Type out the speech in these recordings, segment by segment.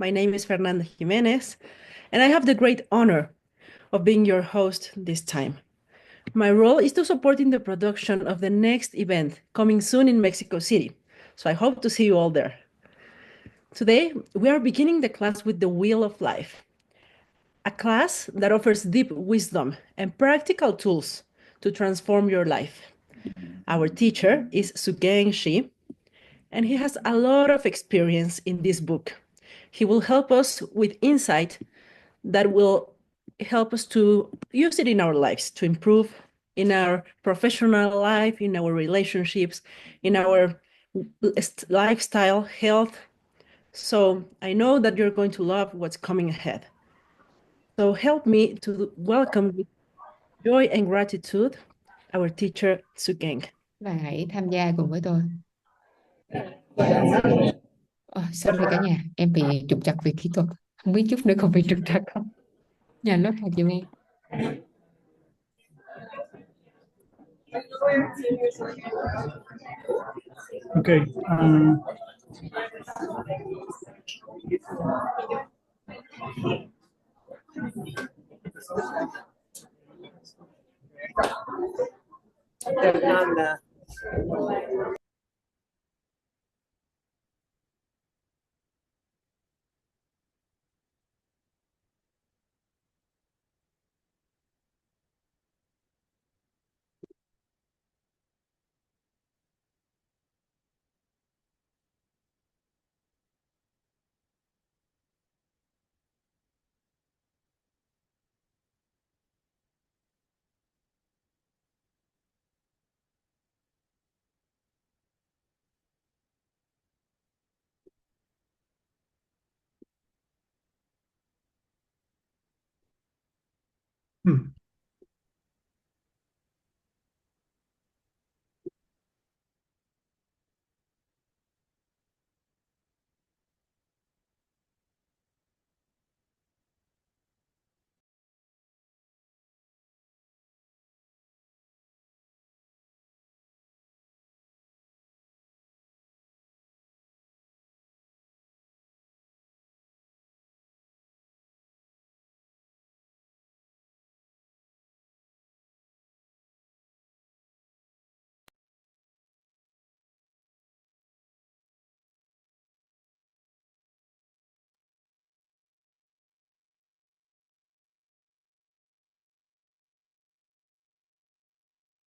My name is Fernanda Jimenez, and I have the great honor of being your host this time. My role is to support in the production of the next event coming soon in Mexico City, so I hope to see you all there. Today, we are beginning the class with the Wheel of Life, a class that offers deep wisdom and practical tools to transform your life. Our teacher is SUGENG, and he has a lot of experience in this book. He will help us with insight that will help us to use it in our lives to improve in our professional life, in our relationships, in our lifestyle, health. So I know that you're going to love what's coming ahead. So help me to welcome with joy and gratitude our teacher SUGENG. Và hãy tham gia cùng với tôi. Sorry cả nhà, em bị trục trặc về kỹ thuật. Không biết chút nữa còn bị trục trặc không? Nhà lớp hạt giùm em. Okay. Fernanda.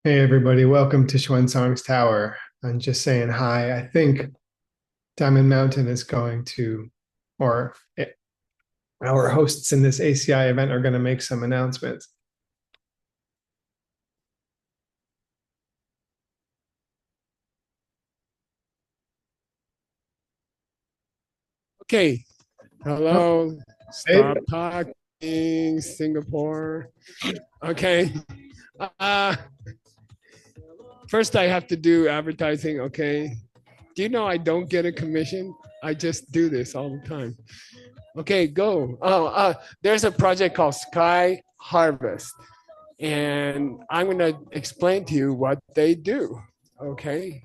Hey, everybody. Welcome to Xuanzang's Tower. I'm just saying hi. I think Diamond Mountain is going to, or our hosts in this ACI event are going to make some announcements. Okay. Hello. Hey. Stop talking, Singapore. Okay. First, I have to do advertising. Okay. Do you know I don't get a commission? I just do this all the time. Okay, go. There's a project called Sky Harvest, and I'm going to explain to you what they do. Okay.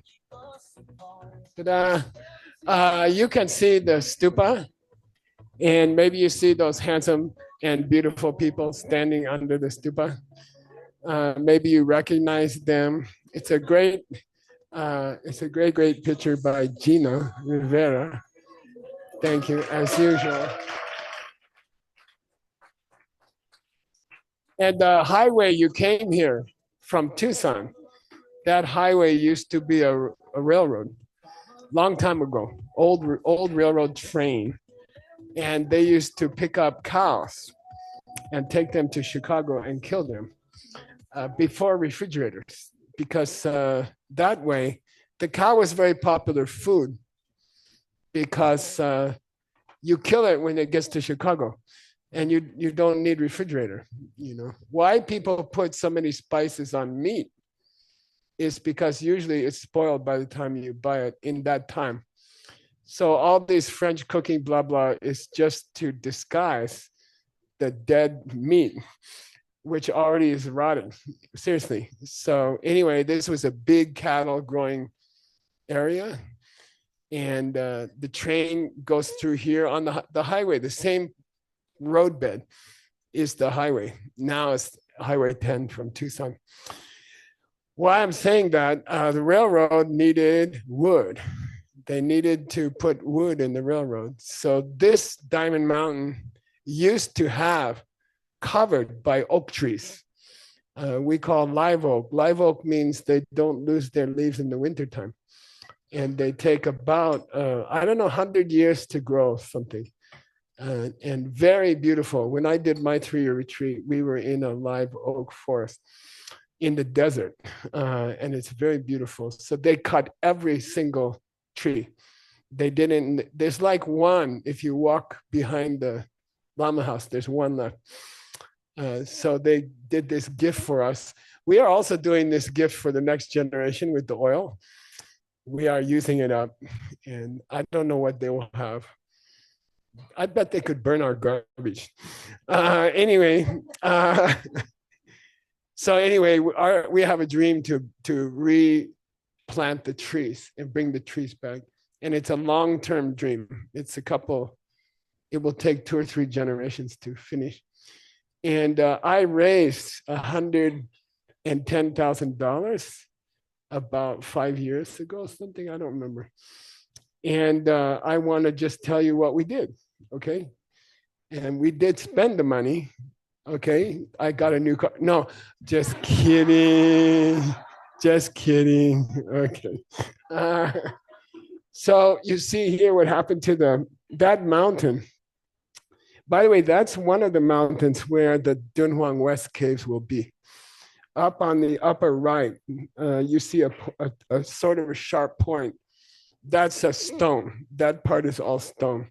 Ta-da. You can see the stupa, and maybe you see those handsome and beautiful people standing under the stupa. Maybe you recognize them. It's a great picture by Gina Rivera. Thank you, as usual. And the highway you came here from Tucson, that highway used to be a railroad, long time ago, old railroad train. And they used to pick up cows and take them to Chicago and kill them before refrigerators, because that way the cow was very popular food, because you kill it when it gets to Chicago and you don't need refrigerator. You know why people put so many spices on meat is because usually it's spoiled by the time you buy it in that time. So all these French cooking blah blah is just to disguise the dead meat, which already is rotten. Seriously. So anyway, this was a big cattle growing area, And the train goes through here on the highway. The same roadbed is the highway. Now it's Highway 10 from Tucson. Why I'm saying that, the railroad needed wood. They needed to put wood in the railroad. So this Diamond Mountain used to have covered by oak trees. We call live oak. Live oak means they don't lose their leaves in the wintertime. And they take about, I don't know, 100 years to grow something. And very beautiful. When I did my 3-year retreat, we were in a live oak forest in the desert. And it's very beautiful. So they cut every single tree. They didn't, there's like one, if you walk behind the Lama house, there's one left. So they did this gift for us. We are also doing this gift for the next generation with the oil. We are using it up, and I don't know what they will have. I bet they could burn our garbage. Anyway, so anyway, we have a dream to replant the trees and bring the trees back. And it's a long-term dream. It will take 2 or 3 generations to finish. And I raised $110,000 about 5 years ago, something, I don't remember. And I want to just tell you what we did, okay? And we did spend the money, okay? I got a new car. No, just kidding. Just kidding. Okay. So you see here what happened to that mountain. By the way, that's one of the mountains where the Dunhuang West Caves will be. Up on the upper right, you see a sort of a sharp point. That's a stone. That part is all stone.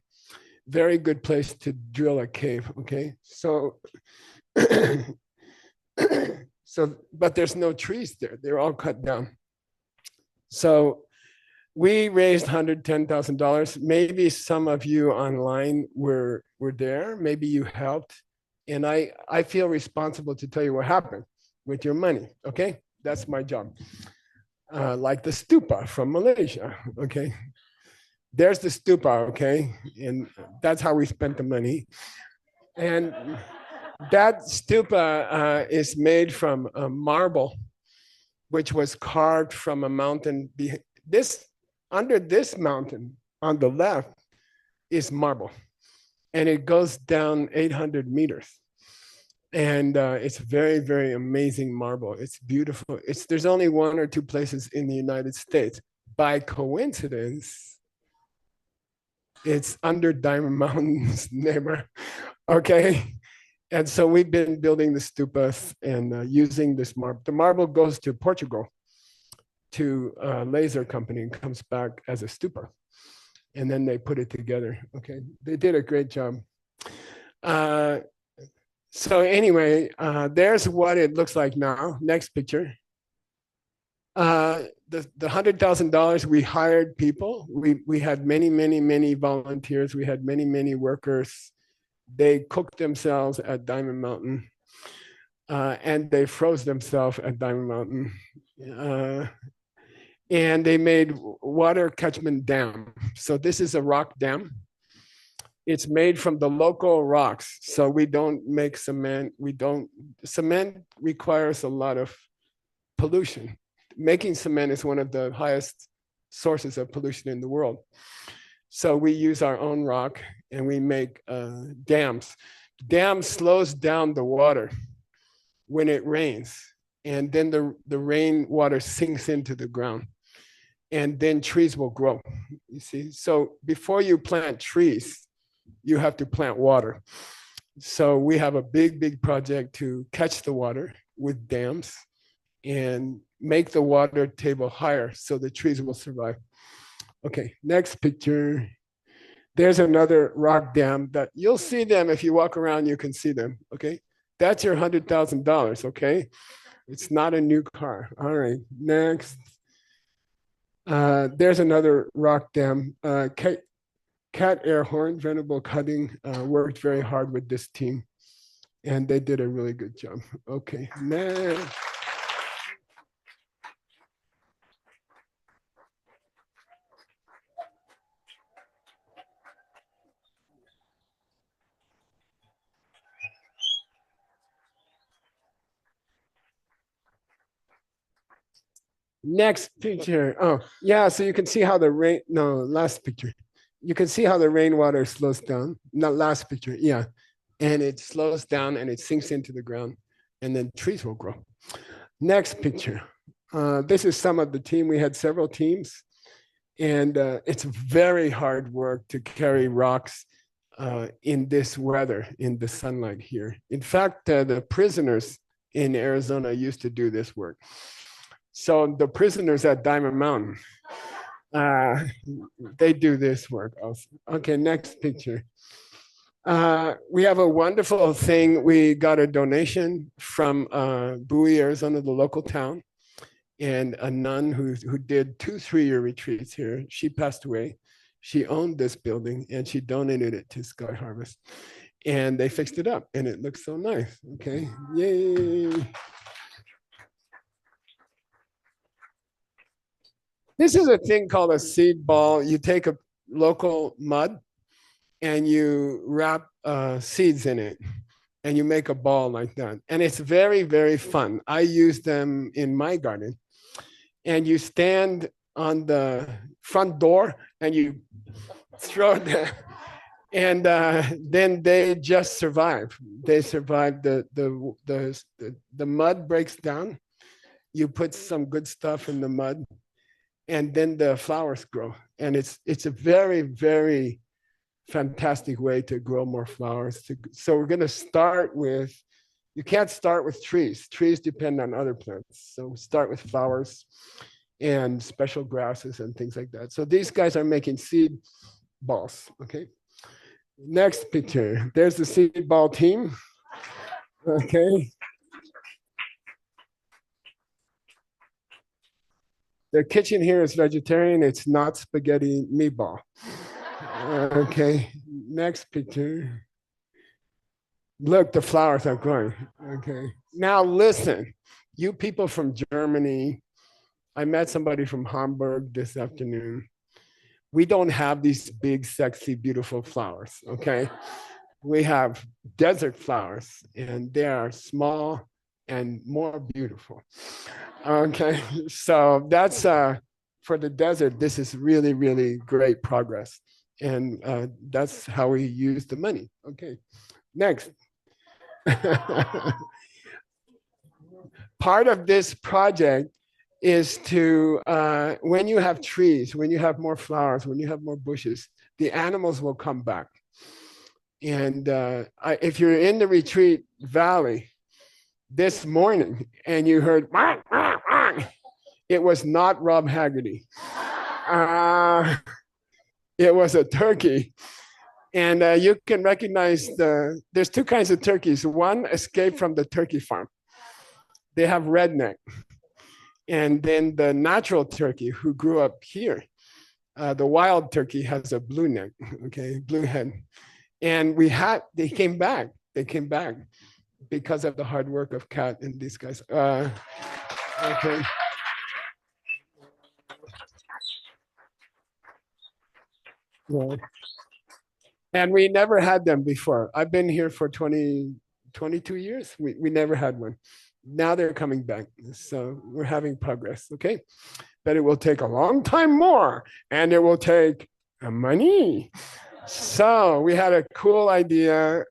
Very good place to drill a cave, okay? So, but there's no trees there. They're all cut down. So we raised $110,000. Maybe some of you online were there. Maybe you helped. And I feel responsible to tell you what happened with your money, okay? That's my job. Like the stupa from Malaysia, okay? There's the stupa, okay? And that's how we spent the money. And that stupa is made from marble, which was carved from a mountain. Under this mountain on the left is marble. And it goes down 800 meters. And it's very, very amazing marble. It's beautiful. There's only 1 or 2 places in the United States. By coincidence, it's under Diamond Mountain's neighbor. Okay. And so we've been building the stupas and using this marble. The marble goes to Portugal to a laser company and comes back as a stupa. And then they put it together. Okay. They did a great job. So anyway, there's what it looks like now. Next picture. The $100,000, we hired people. We had many volunteers. We had many workers. They cooked themselves at Diamond Mountain, and they froze themselves at Diamond Mountain. And they made water catchment dam. So this is a rock dam. It's made from the local rocks. So we don't make cement. Cement requires a lot of pollution. Making cement is one of the highest sources of pollution in the world. So we use our own rock and we make dams. Dam slows down the water when it rains. And then the rainwater sinks into the ground. And then trees will grow, you see. So before you plant trees, you have to plant water. So we have a big project to catch the water with dams and make the water table higher so the trees will survive. Okay, next picture. There's another rock dam that you'll see them if you walk around, you can see them, okay? That's your $100,000, okay? It's not a new car. All right, next. There's another rock dam. Cat Airhorn, Venerable Cutting, worked very hard with this team, and they did a really good job. Okay, next. Next picture. Oh, yeah. So you can see how the rain, no, last picture. You can see how the rainwater slows down. Not last picture. Yeah. And it slows down and it sinks into the ground and then trees will grow. Next picture. This is some of the team. We had several teams and it's very hard work to carry rocks in this weather, in the sunlight here. In fact, the prisoners in Arizona used to do this work. So the prisoners at Diamond Mountain, they do this work also. Okay, next picture. We have a wonderful thing. We got a donation from Bowie, Arizona, the local town, and a nun who did 2 3-year retreats here. She passed away. She owned this building and she donated it to Sky Harvest. And they fixed it up and it looks so nice. Okay, yay. This is a thing called a seed ball. You take a local mud and you wrap seeds in it and you make a ball like that. And it's very, very fun. I use them in my garden. And you stand on the front door and you throw it there. And then they just survive. They survive. The mud breaks down. You put some good stuff in the mud and then the flowers grow. And it's a very, very fantastic way to grow more flowers. So we're gonna start with, you can't start with trees. Trees depend on other plants. So start with flowers and special grasses and things like that. So these guys are making seed balls, okay? Next picture, there's the seed ball team, okay? The kitchen here is vegetarian. It's not spaghetti meatball. Okay, next picture. Look, the flowers are growing. Okay, now listen, you people from Germany, I met somebody from Hamburg this afternoon. We don't have these big, sexy, beautiful flowers, okay? We have desert flowers and they are small and more beautiful. Okay, so that's for the desert, this is really, really great progress. And that's how we use the money. Okay, next. Part of this project is to, when you have trees, when you have more flowers, when you have more bushes, the animals will come back. And if you're in the retreat valley this morning and you heard, wah, wah, wah, it was not Rob Haggerty. It was a turkey. And you can recognize there's 2 kinds of turkeys. One escaped from the turkey farm. They have red neck. And then the natural turkey who grew up here, the wild turkey has a blue neck, okay, blue head. And they came back because of the hard work of Kat and these guys. Okay. Yeah. And we never had them before. I've been here for 22 years. We never had one. Now they're coming back. So we're having progress, okay? But it will take a long time more and it will take money. So we had a cool idea,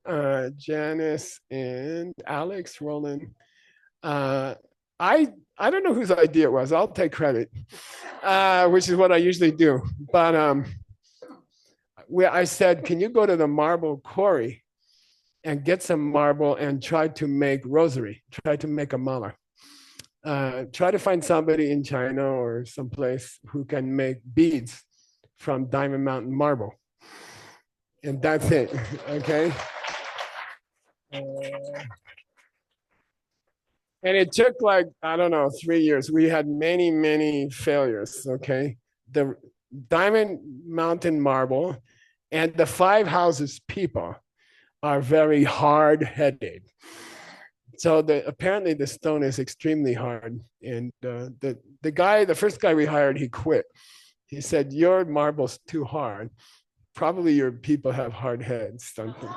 Janice and Alex, Roland. I don't know whose idea it was. I'll take credit, which is what I usually do. But I said, can you go to the marble quarry and get some marble and try to make rosary, try to make a mala. Try to find somebody in China or someplace who can make beads from Diamond Mountain marble. And that's it, okay? And it took like, I don't know, 3 years. We had many, many failures, okay? The Diamond Mountain marble and the 5 houses people are very hard-headed. So apparently the stone is extremely hard. And the first guy we hired, he quit. He said, your marble's too hard. Probably your people have hard heads, something.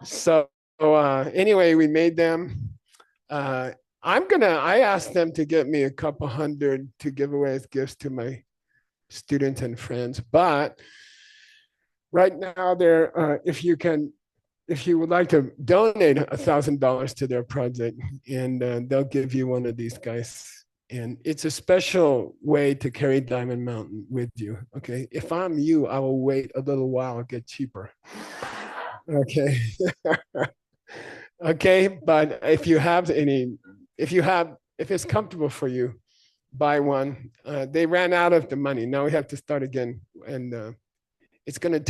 So anyway, we made them. I asked them to get me a couple hundred to give away as gifts to my students and friends. But right now, if you would like to donate $1,000 to their project, and they'll give you one of these guys. And it's a special way to carry Diamond Mountain with you. Okay. If I'm you, I will wait a little while, get cheaper. Okay. Okay. But if it's comfortable for you, buy one. They ran out of the money. Now we have to start again. And it'll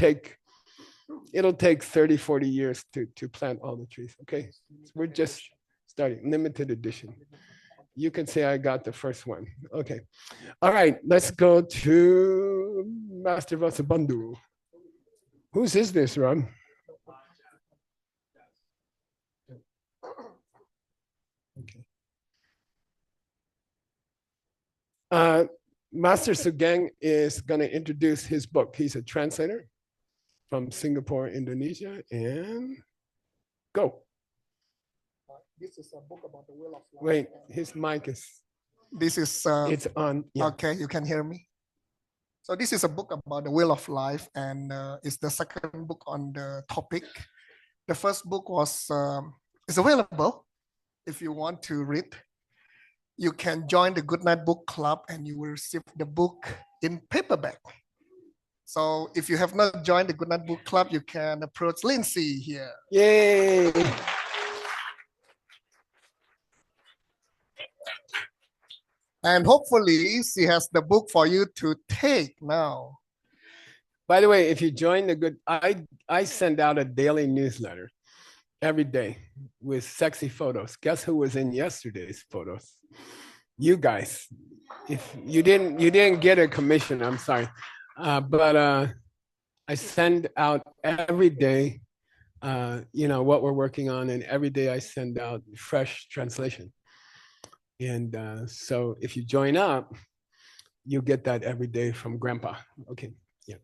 take 30, 40 years to plant all the trees. Okay. So we're just starting, limited edition. You can say I got the first one. Okay. All right. Let's go to Master Vasubandhu. Whose is this, Ron? Okay. Master SUGENG is going to introduce his book. He's a translator from Singapore, Indonesia, and go. This is a book about the will of life. Wait, his mic is. This is. It's on. Yeah. Okay, you can hear me. So this is a book about the will of life, and it's the second book on the topic. The first book is available. If you want to read, you can join the Goodnight Book Club, and you will receive the book in paperback. So if you have not joined the Goodnight Book Club, you can approach Lindsay here. Yay! And hopefully she has the book for you to take now. By the way, if you join I send out a daily newsletter every day with sexy photos. Guess who was in yesterday's photos? You guys. If you didn't get a commission, I'm sorry. But I send out every day, what we're working on, and every day I send out fresh translation. And so if you join up, you get that every day from Grandpa. Okay, yeah.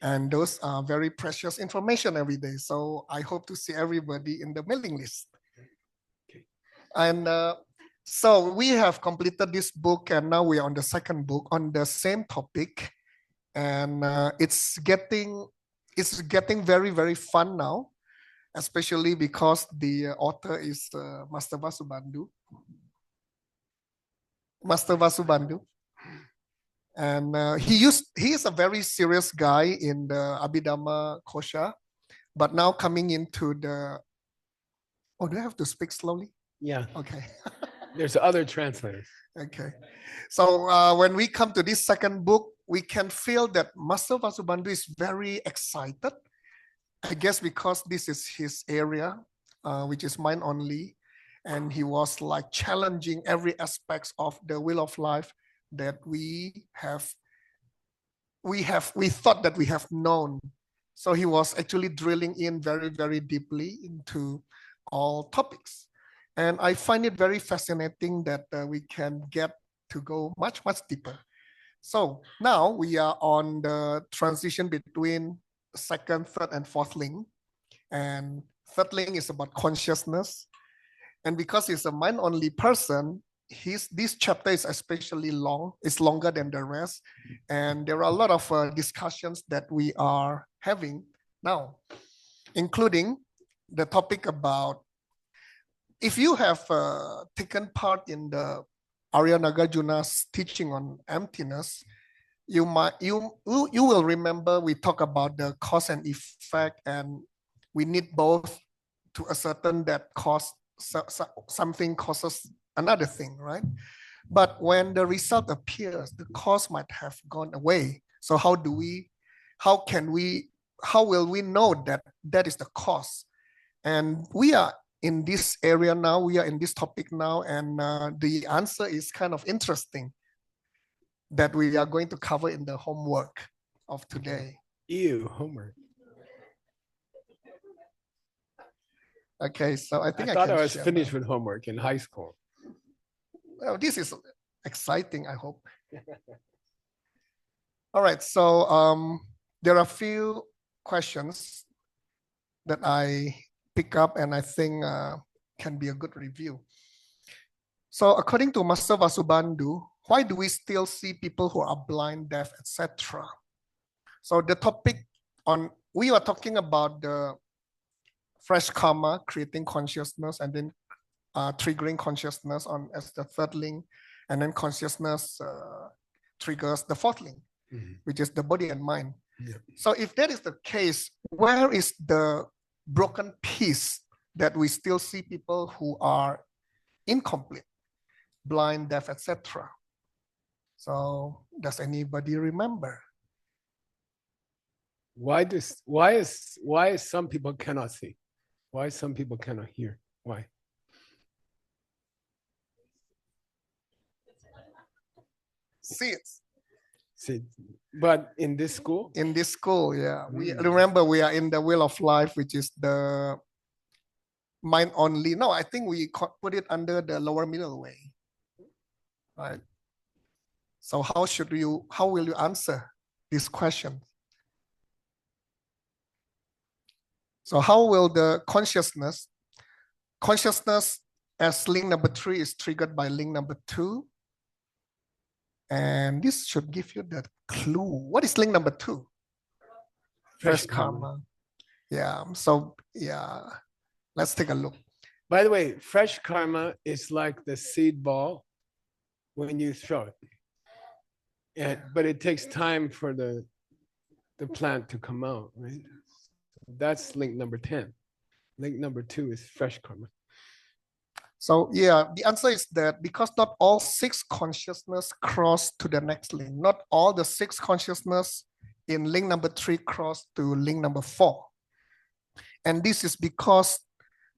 And those are very precious information every day. So I hope to see everybody in the mailing list. Okay. And so we have completed this book, and now we are on the second book on the same topic. And it's getting very, very fun now, especially because the author is Master Vasubandhu. And he is a very serious guy in the Abhidhamma Kosha, but now coming into the. Oh, do I have to speak slowly? Yeah. Okay. There's other translators. Okay. So when we come to this second book, we can feel that Master Vasubandhu is very excited. I guess because this is his area, which is mind only. And he was like challenging every aspect of the will of life that we thought that we have known. So he was actually drilling in very, very deeply into all topics. And I find it very fascinating that we can get to go much, much deeper. So now we are on the transition between second, third, and fourth link. And third link is about consciousness. And because he's a mind-only person, this chapter is especially long. It's longer than the rest. And there are a lot of discussions that we are having now, including the topic about if you have taken part in the Arya Nagarjuna's teaching on emptiness, you will remember we talk about the cause and effect, and we need both to ascertain that something causes another thing, right? But when the result appears, the cause might have gone away. So how will we know that that is the cause? And we are in this area now, we are in this topic now, and the answer is kind of interesting that we are going to cover in the homework of today. Ew, homework. Okay, so I think I thought I was finished with homework in high school. Well, this is exciting, I hope. All right, so there are a few questions that I pick up and I think can be a good review. So according to Master Vasubandhu, why do we still see people who are blind, deaf, etc.? So the topic we are talking about the fresh karma, creating consciousness, and then triggering consciousness as the third link, and then consciousness triggers the fourth link, which is the body and mind. Yeah. So if that is the case, where is the broken piece that we still see people who are incomplete, blind, deaf, etc.? So does anybody remember? Why is some people cannot see? Why some people cannot hear? Why? Seeds. See, but in this school? In this school, yeah. We remember we are in the wheel of life, which is the mind only. No, I think we put it under the lower middle way. Right. So how will you answer this question? So how will the consciousness as link number 3 is triggered by link number 2? And this should give you the clue. What is link number 2? Fresh karma. Yeah. So yeah, let's take a look. By the way, fresh karma is like the seed ball when you throw it. But it takes time for the plant to come out, right? That's link number 10. Link number 2 is fresh karma. So yeah, the answer is that because not all 6 consciousness cross to the next link. Not all the 6 consciousness in link number 3 cross to link number 4. And this is because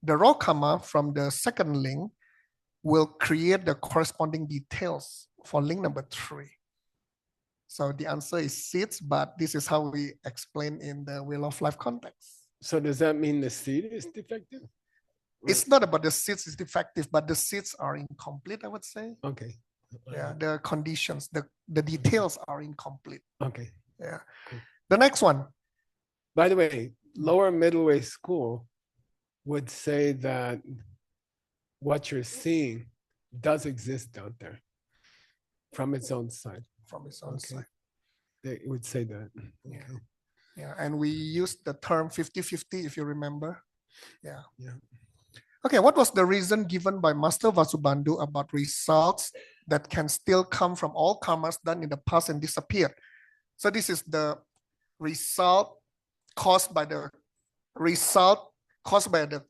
the raw karma from the second link will create the corresponding details for link number 3. So the answer is seeds, but this is how we explain in the wheel of life context. So does that mean the seed is defective? It's not about the seeds is defective, but the seeds are incomplete, I would say. Okay. Yeah, the conditions, the details are incomplete. Okay. Yeah. Cool. The next one. By the way, lower middle way school would say that what you're seeing does exist out there from its own side. From its own side. They would say that. Yeah. Okay. Yeah. And we used the term 50-50, if you remember. Yeah. Yeah. Okay, what was the reason given by Master Vasubandhu about results that can still come from all karmas done in the past and disappeared? So this is the result caused by the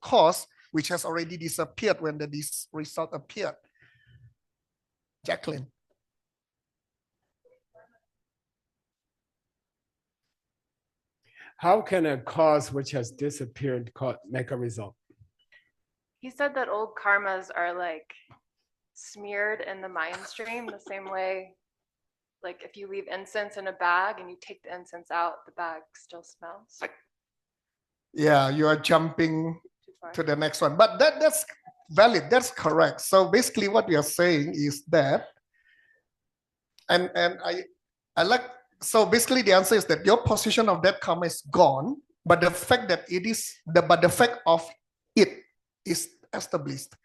cause which has already disappeared when this result appeared. Jacqueline. How can a cause which has disappeared make a result? He said that old karmas are like smeared in the mind stream the same way, like if you leave incense in a bag and you take the incense out, the bag still smells. Yeah, you are jumping to the next one, but that's valid, that's correct. So basically what we are saying is that, and I like, so basically the answer is that your position of that karma is gone, but the fact that it is, but the fact of it is established.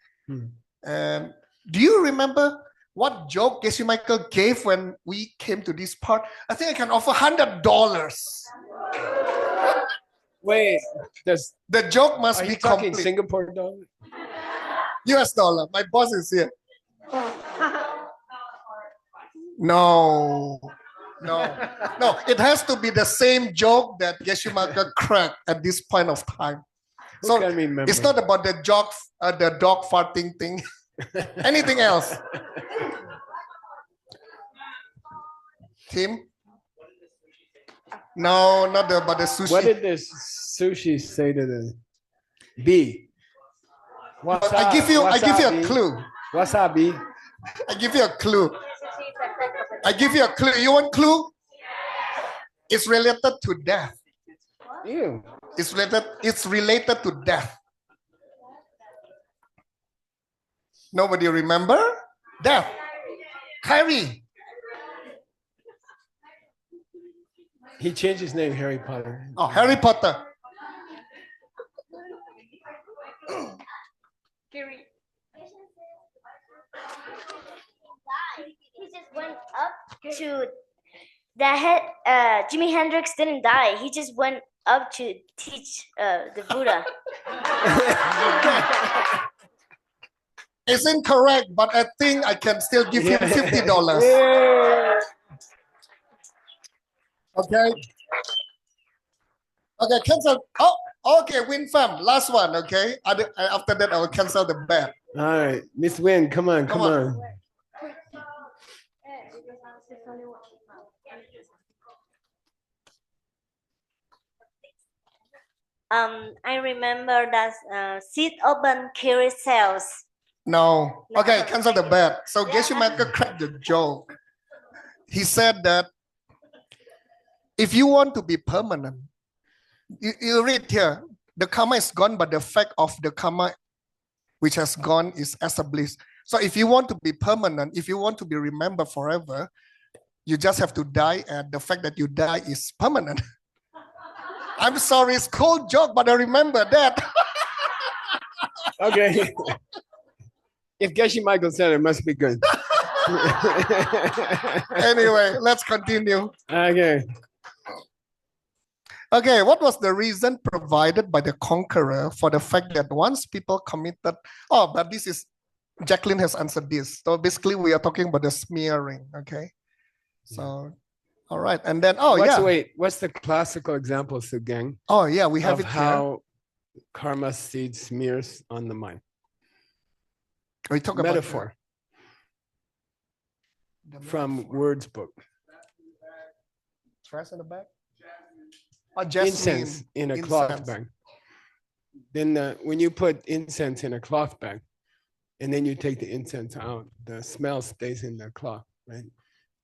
And do you remember what joke Geshe Michael gave when we came to this part? I think I can offer $100. Wait, the joke must are be you talking complete. Singapore dollar? US dollar. My boss is here. No. It has to be the same joke that Geshe Michael cracked at this point of time. So it's not about the dog farting thing. Anything else? Tim? No, not about the sushi. What did the sushi say to the bee? I give you a clue. Wasabi. I give you a clue. You want clue? It's related to death. Ew. It's related to death. Nobody remember? Death. Kyrie. He changed his name, Harry Potter. Oh, Harry Potter. to Jimi Hendrix didn't die. He just went up to teach the Buddha. It's incorrect, but I think I can still give him $50. Okay. Okay, cancel. Oh, okay, Win fam. Last one, okay? After that, I will cancel the bet. All right, Miss Win, come on. I remember that seed open carry cells. No. Okay, cancel the bet. So Geshe Michael cracked the joke. He said that if you want to be permanent, you read here, the karma is gone, but the effect of the karma which has gone is established. So if you want to be permanent, if you want to be remembered forever, you just have to die, and the fact that you die is permanent. I'm sorry, it's a cold joke, but I remember that. Okay. If Geshe Michael said it, must be good. Anyway, let's continue. Okay. Okay, what was the reason provided by the conqueror for the fact that once people committed, but this is, Jacqueline has answered this. So basically we are talking about the smearing, okay? So, all right, and then, Wait, what's the classical example, SUGENG? Oh yeah, we have of it how karma seed smears on the mind. We talk Metaphor about from Words book. Trash in the back? Incense in a cloth bag. Then when you put incense in a cloth bag, and then you take the incense out, the smell stays in the cloth, right?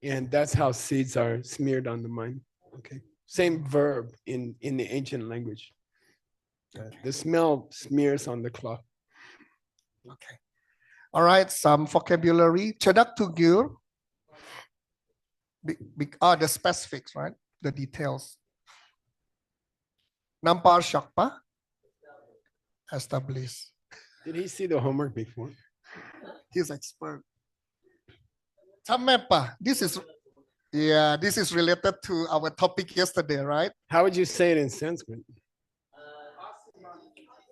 And that's how seeds are smeared on the mind. Okay. Same verb in the ancient language. The smell smears on the cloth. Okay. All right, some vocabulary. Cedak tugir. The specifics, right? The details. Nampar Shakpa. Establish. Did he see the homework before? He's expert. Tamepa. This is related to our topic yesterday, right? How would you say it in Sanskrit?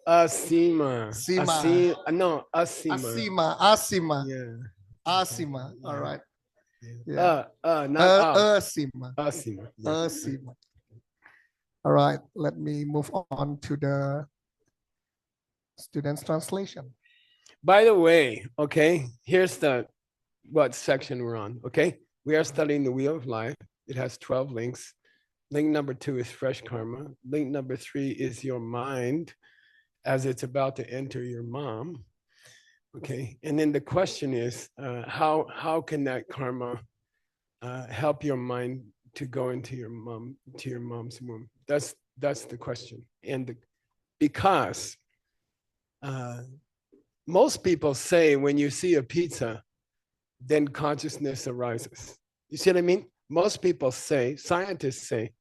Asima. Asima. Asima. Yeah. Asima. All right. Yeah. Not Asima. Asima. Yeah. Asima. All right. Let me move on to the student's translation. By the way, okay, here's what section we're on, okay? We are studying the Wheel of Life. It has 12 links. Link number 2 is fresh karma. Link number 3 is your mind as it's about to enter your mom, okay? And then the question is, how can that karma help your mind to go into your mom's womb? That's the question. And because most people say when you see a pizza, then consciousness arises. You see what I mean? Most people say, scientists say,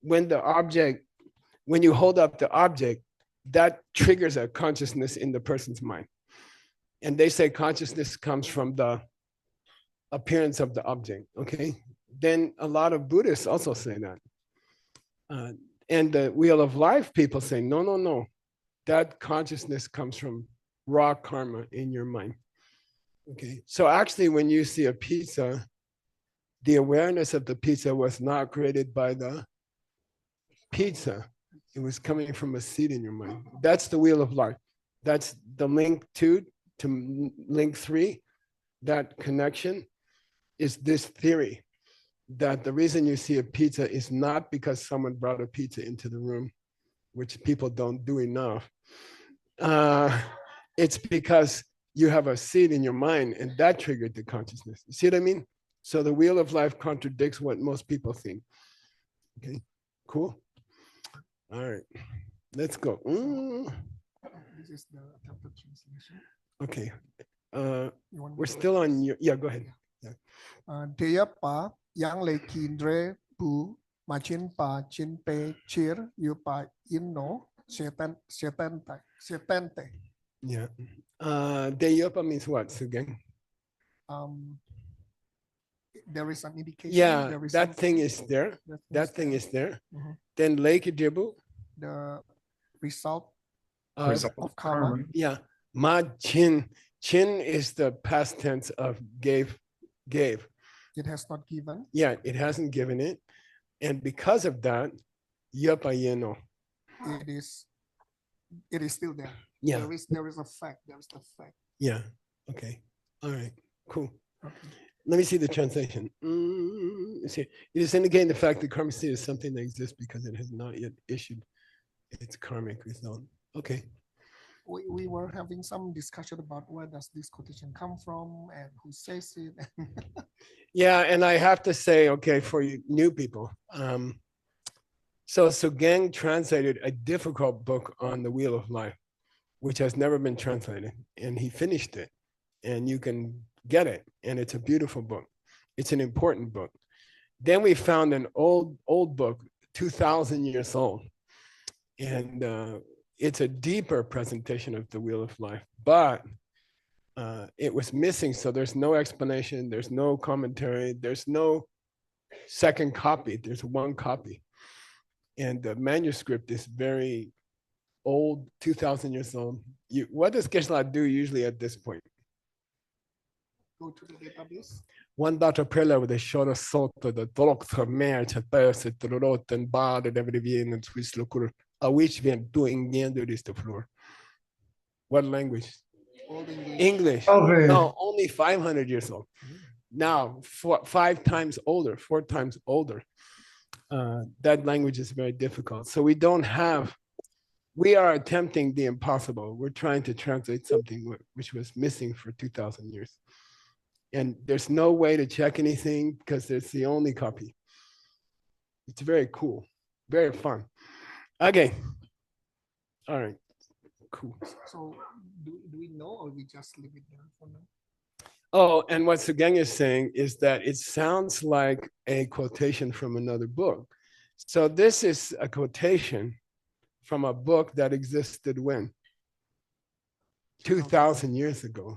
when you hold up the object, that triggers a consciousness in the person's mind. And they say consciousness comes from the appearance of the object, okay? Then a lot of Buddhists also say that. And the Wheel of Life people say, no. That consciousness comes from raw karma in your mind. Okay, so actually when you see a pizza, the awareness of the pizza was not created by the pizza. It was coming from a seed in your mind. That's the Wheel of Life. That's the link 2 to link 3. That connection is this theory that the reason you see a pizza is not because someone brought a pizza into the room, which people don't do enough. It's because you have a seed in your mind and that triggered the consciousness. You see what I mean? So the Wheel of Life contradicts what most people think. Okay, cool. All right, let's go. This is the adapted translation. Okay, we're still on your, yeah, go ahead. Deya pa yang lekindre bu machin pa chin pe chir yu pa inno setente. Yeah. Deyopa means what, SUGENG? there is an indication. Yeah, there is that thing something is there. That thing is there. Mhm. Then Lake Jibu, The result Result of karma. yeah, Ma Chin. Chin is the past tense of gave. It has not given. Yeah, it hasn't given it. And because of that, Yapa Yeno. It is still there. Yeah. There is a fact. There is the fact. Yeah. Okay. All right. Cool. Okay. Let me see the translation. Let's see. It is indicating the fact that karma seed is something that exists because it has not yet issued its karmic result. Okay. We were having some discussion about where does this quotation come from and who says it. Yeah, and I have to say, okay, for you new people, so SUGENG translated a difficult book on the Wheel of Life, which has never been translated, and he finished it, and you can get it, and it's a beautiful book. It's an important book. Then we found an old book, 2,000 years old, and it's a deeper presentation of the Wheel of Life, but it was missing, so there's no explanation, there's no commentary, there's no second copy, there's one copy. And the manuscript is very old, 2,000 years old. What does Geshe do usually at this point? Go to the database. One data prela with a short sort of the doctor mer to burst the rot and bar the devil and Swiss local, a which we are doing the end of this floor. What language? Old English. English. Okay. No, only 500 years old. Now, 4 times older. That language is very difficult. So we are attempting the impossible. We're trying to translate something which was missing for 2,000 years. And there's no way to check anything because it's the only copy. It's very cool, very fun. Okay. All right, cool. So do we know or we just leave it there for now? Oh, and what SUGENG is saying is that it sounds like a quotation from another book. So this is a quotation from a book that existed when? 2,000 years ago,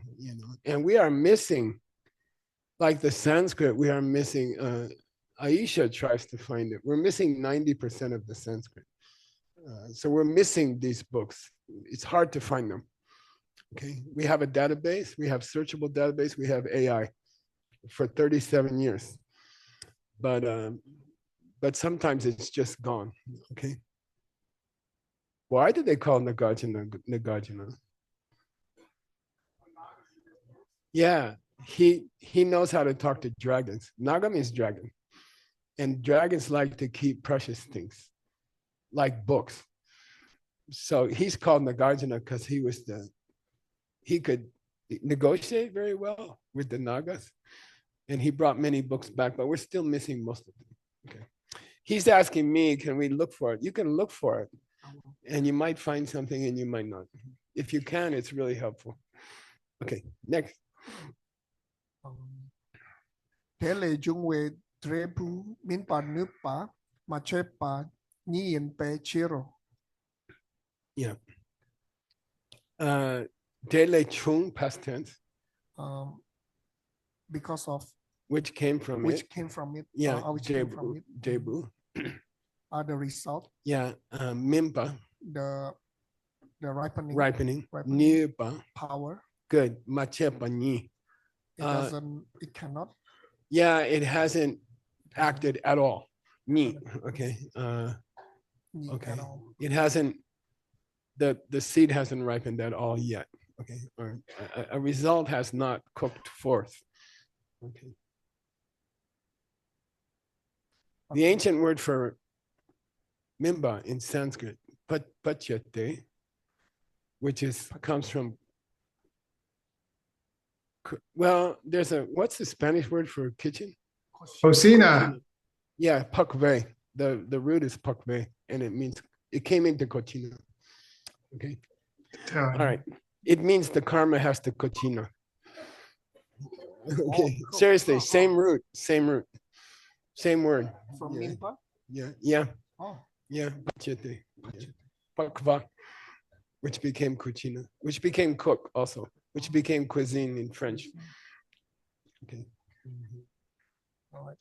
and we are missing, like the Sanskrit, we are missing, Aisha tries to find it. We're missing 90% of the Sanskrit. So we're missing these books. It's hard to find them. Okay, we have a database, we have searchable database, we have AI for 37 years. But sometimes it's just gone. Okay. Why did they call Nagarjuna? Yeah, he knows how to talk to dragons. Naga means dragon. And dragons like to keep precious things, like books. So he's called Nagarjuna because he could negotiate very well with the Nagas. And he brought many books back, but we're still missing most of them. Okay. He's asking me, can we look for it? You can look for it. And you might find something and you might not. If you can, it's really helpful. Okay, next. Tele jungwe trebu min pa nupa machepa nien pe chiro. Yeah. Dele chung, past tense. Because of which came from which it. came from it. Yeah, which came from it. Debu. The result. Yeah, mimpa. The ripening. Ripening. Nipa. Power. Good. Machepa ni. It cannot. Yeah, it hasn't acted at all. Ni. Okay. Okay. It hasn't. The seed hasn't ripened at all yet. Okay. Or a result has not cooked forth. Okay. The ancient word for mimba in Sanskrit, pachyate, which comes from, well, what's the Spanish word for kitchen? Cocina. Yeah, pakve. The root is pakve, and it came into cochina. Okay. All right. It means the karma has to cochina. Okay. Seriously, same root. Same word. From mimpa? Yeah. Oh. Yeah. Pachete. Pakva, which became cucina, which became cook also, which became cuisine in French. Okay. All right.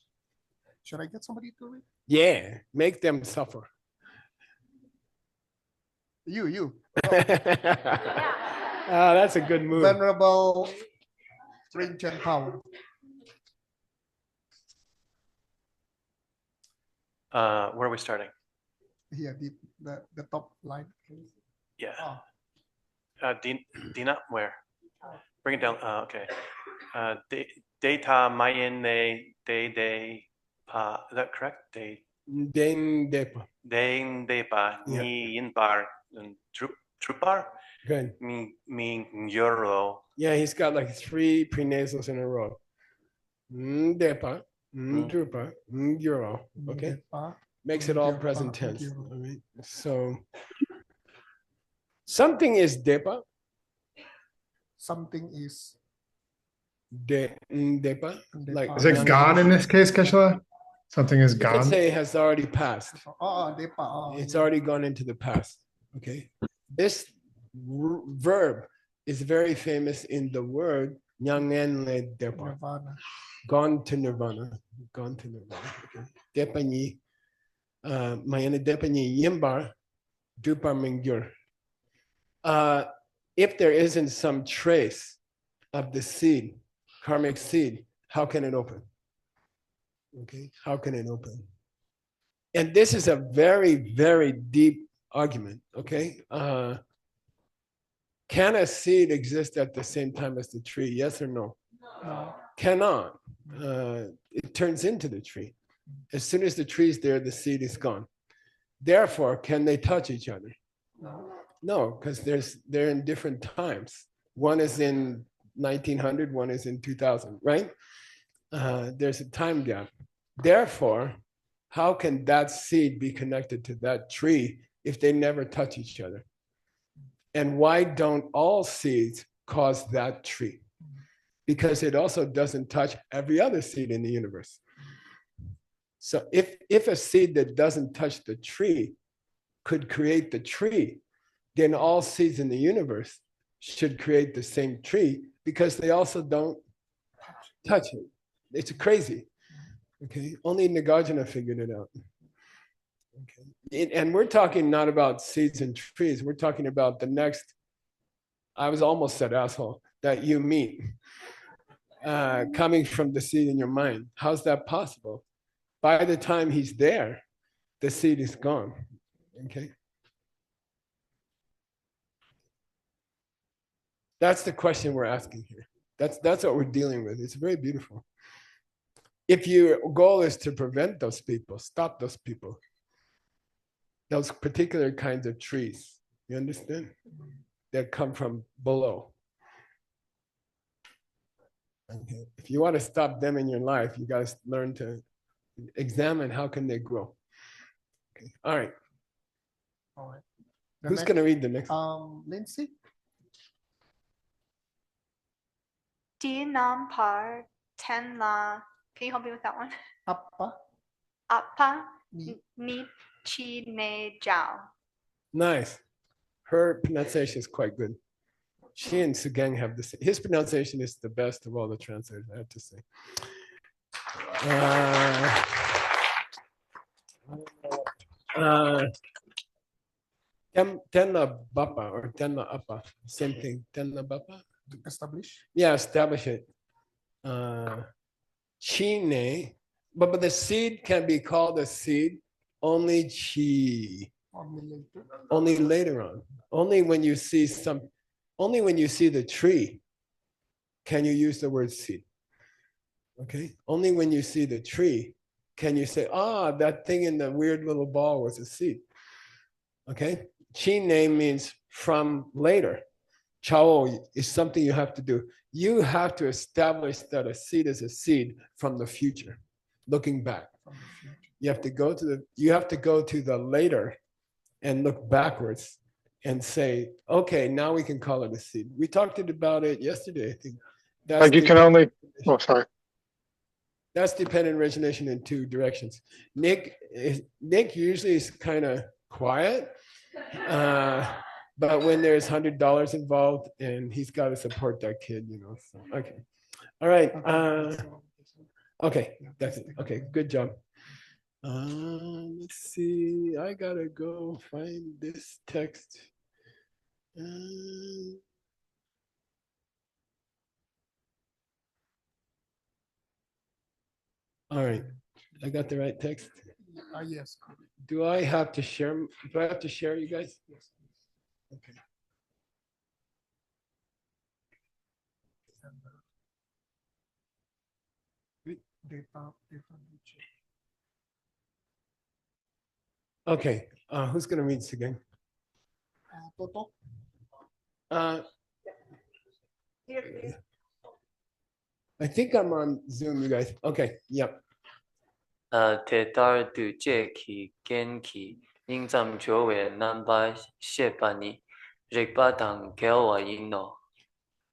Should I get somebody to read? Yeah, make them suffer. You. That's a good move. Venerable Ring Chen Power. Where are we starting? Here, the top line. Yeah. Oh. Dina, where? Bring it down. Okay. Data mayen de is that correct? Den depa. Deng depa Yeah. ni yinbar trupar Good. mi euro. Yeah, he's got like 3 prenasals in a row. Depa, drupa, euro. Okay. Depa, Makes it all Depa, present tense. euro. All right. So something is depa, Something is depa. Like Is it gone in this case, Geshe? Something is you can gone. say it has already passed. Depa. Oh, It's already gone into the past. Okay. This verb is very famous in the word nyangenle depa. Nirvana. Gone to nirvana. Gone to nirvana. Okay. Depanyi. Mayana depanyi yimbar dupar mingyur. If there isn't some trace of the seed, karmic seed, how can it open? Okay, how can it open? And this is a very, very deep argument, okay? Can a seed exist at the same time as the tree? Yes or no? No. Cannot. It turns into the tree. As soon as the tree is there, the seed is gone. Therefore, can they touch each other? No. No, because they're in different times. One is in 1900, one is in 2000, right? There's a time gap. Therefore, how can that seed be connected to that tree if they never touch each other? And why don't all seeds cause that tree? Because it also doesn't touch every other seed in the universe. So if a seed that doesn't touch the tree could create the tree, then all seeds in the universe should create the same tree because they also don't touch it. It's crazy. Okay, only Nagarjuna figured it out. Okay, and we're talking not about seeds and trees. We're talking about the next. I was almost said asshole that you meet, coming from the seed in your mind. How's that possible? By the time he's there, the seed is gone. Okay. That's the question we're asking here. That's what we're dealing with. It's very beautiful. If your goal is to prevent those people, stop those people, those particular kinds of trees, you understand? That come from below. Okay. If you want to stop them in your life, you guys learn to examine how can they grow. Okay. All right. All right. Who's going to read the next? Lindsay. Nam par ten la. Can you help me with that one? Appa. Appa Ni. ni chi ne jiao. Nice. Her pronunciation is quite good. She and SUGENG have the same. His pronunciation is the best of all the translators, I have to say. Tenla Bapa or Tenla Appa, same thing. Tenla Bapa? Establish. Yeah, establish it. Chine, but the seed can be called a seed only chi. Only later on. Only when you see the tree can you use the word seed. Okay? Only when you see the tree can you say, that thing in the weird little ball was a seed. Okay? Chi name means from later. Chao is something you have to do. You have to establish that a seed is a seed from the future, looking back. You have to go to the later and look backwards and say, okay, now we can call it a seed. We talked about it yesterday, I think. Like you can only, sorry. That's dependent origination in 2 directions. Nick usually is kind of quiet, but when there's $100 involved, and he's got to support that kid, So okay, all right. Okay, that's it. Okay, good job. Let's see. I gotta go find this text. All right, I got the right text. Yes. Do I have to share? Do I have to share, you guys? Okay. Okay, who's gonna read this again? Toto. I think I'm on Zoom, you guys. Okay, yep. Tetar tu che ki ken ki ing zam jowe namba shepani rikpa tang kelwa yino.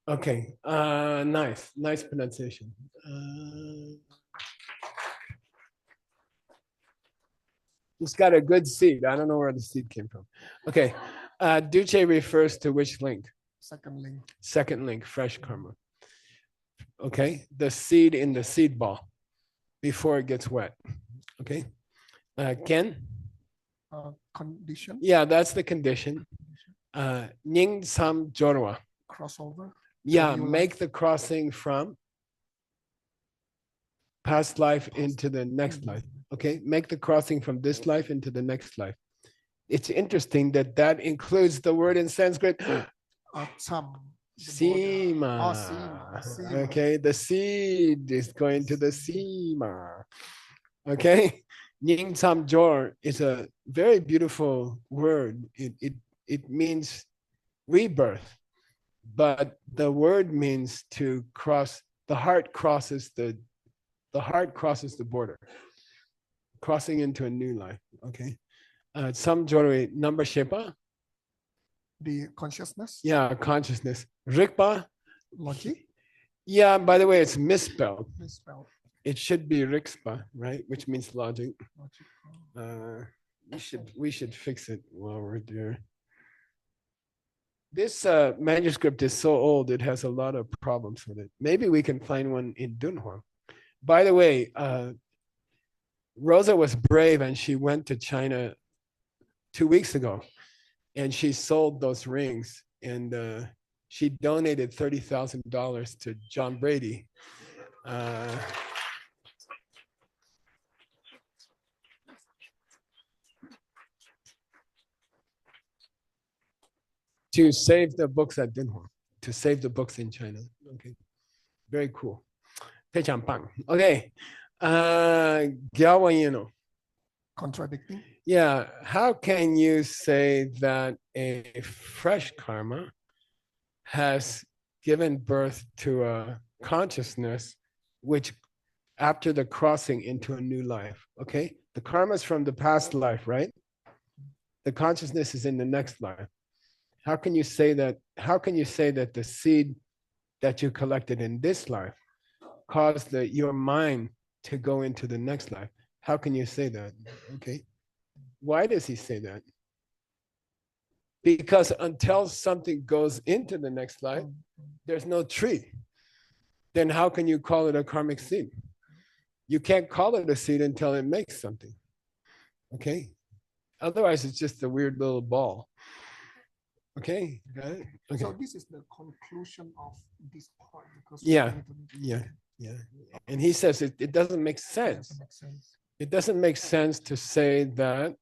Okay, nice pronunciation. It's got a good seed. I don't know where the seed came from. Okay, Duce refers to which link? Second link. Second link, fresh karma. Okay, the seed in the seed ball before it gets wet. Okay, Ken? Condition. Yeah, that's the condition. Ning sam jorwa. Crossover. Yeah, make the crossing from past life into the next life. Okay, make the crossing from this life into the next life. It's interesting that that includes the word in Sanskrit. Sima. Sima. Okay, the seed is going to the Sima. Okay, Ning Sam Jor is a very beautiful word. It means rebirth, but the word means to cross. The heart crosses the border, crossing into a new life. Okay, Sam Jor number shepa. The consciousness. Yeah, consciousness. Rikpa. Logic. Yeah, by the way, it's misspelled. Misspelled. It should be Rikspa, right? Which means logic. We should fix it while we're there. This manuscript is so old, it has a lot of problems with it. Maybe we can find one in Dunhuang. By the way, Rosa was brave and she went to China 2 weeks ago and she sold those rings and she donated $30,000 to John Brady. To save the books at Dunhuang, to save the books in China. Okay, very cool. 非常棒. Okay, contradicting. Yeah, how can you say that a fresh karma has given birth to a consciousness which after the crossing into a new life? Okay, the karma is from the past life, right? The consciousness is in the next life. How can you say that? How can you say that the seed that you collected in this life caused your mind to go into the next life? How can you say that? Okay. Why does he say that? Because until something goes into the next life, there's no tree. Then how can you call it a karmic seed? You can't call it a seed until it makes something. Okay. Otherwise, it's just a weird little ball. Okay, got it? Okay. So this is the conclusion of this part. Because yeah. And he says it doesn't make sense. It doesn't make sense to say that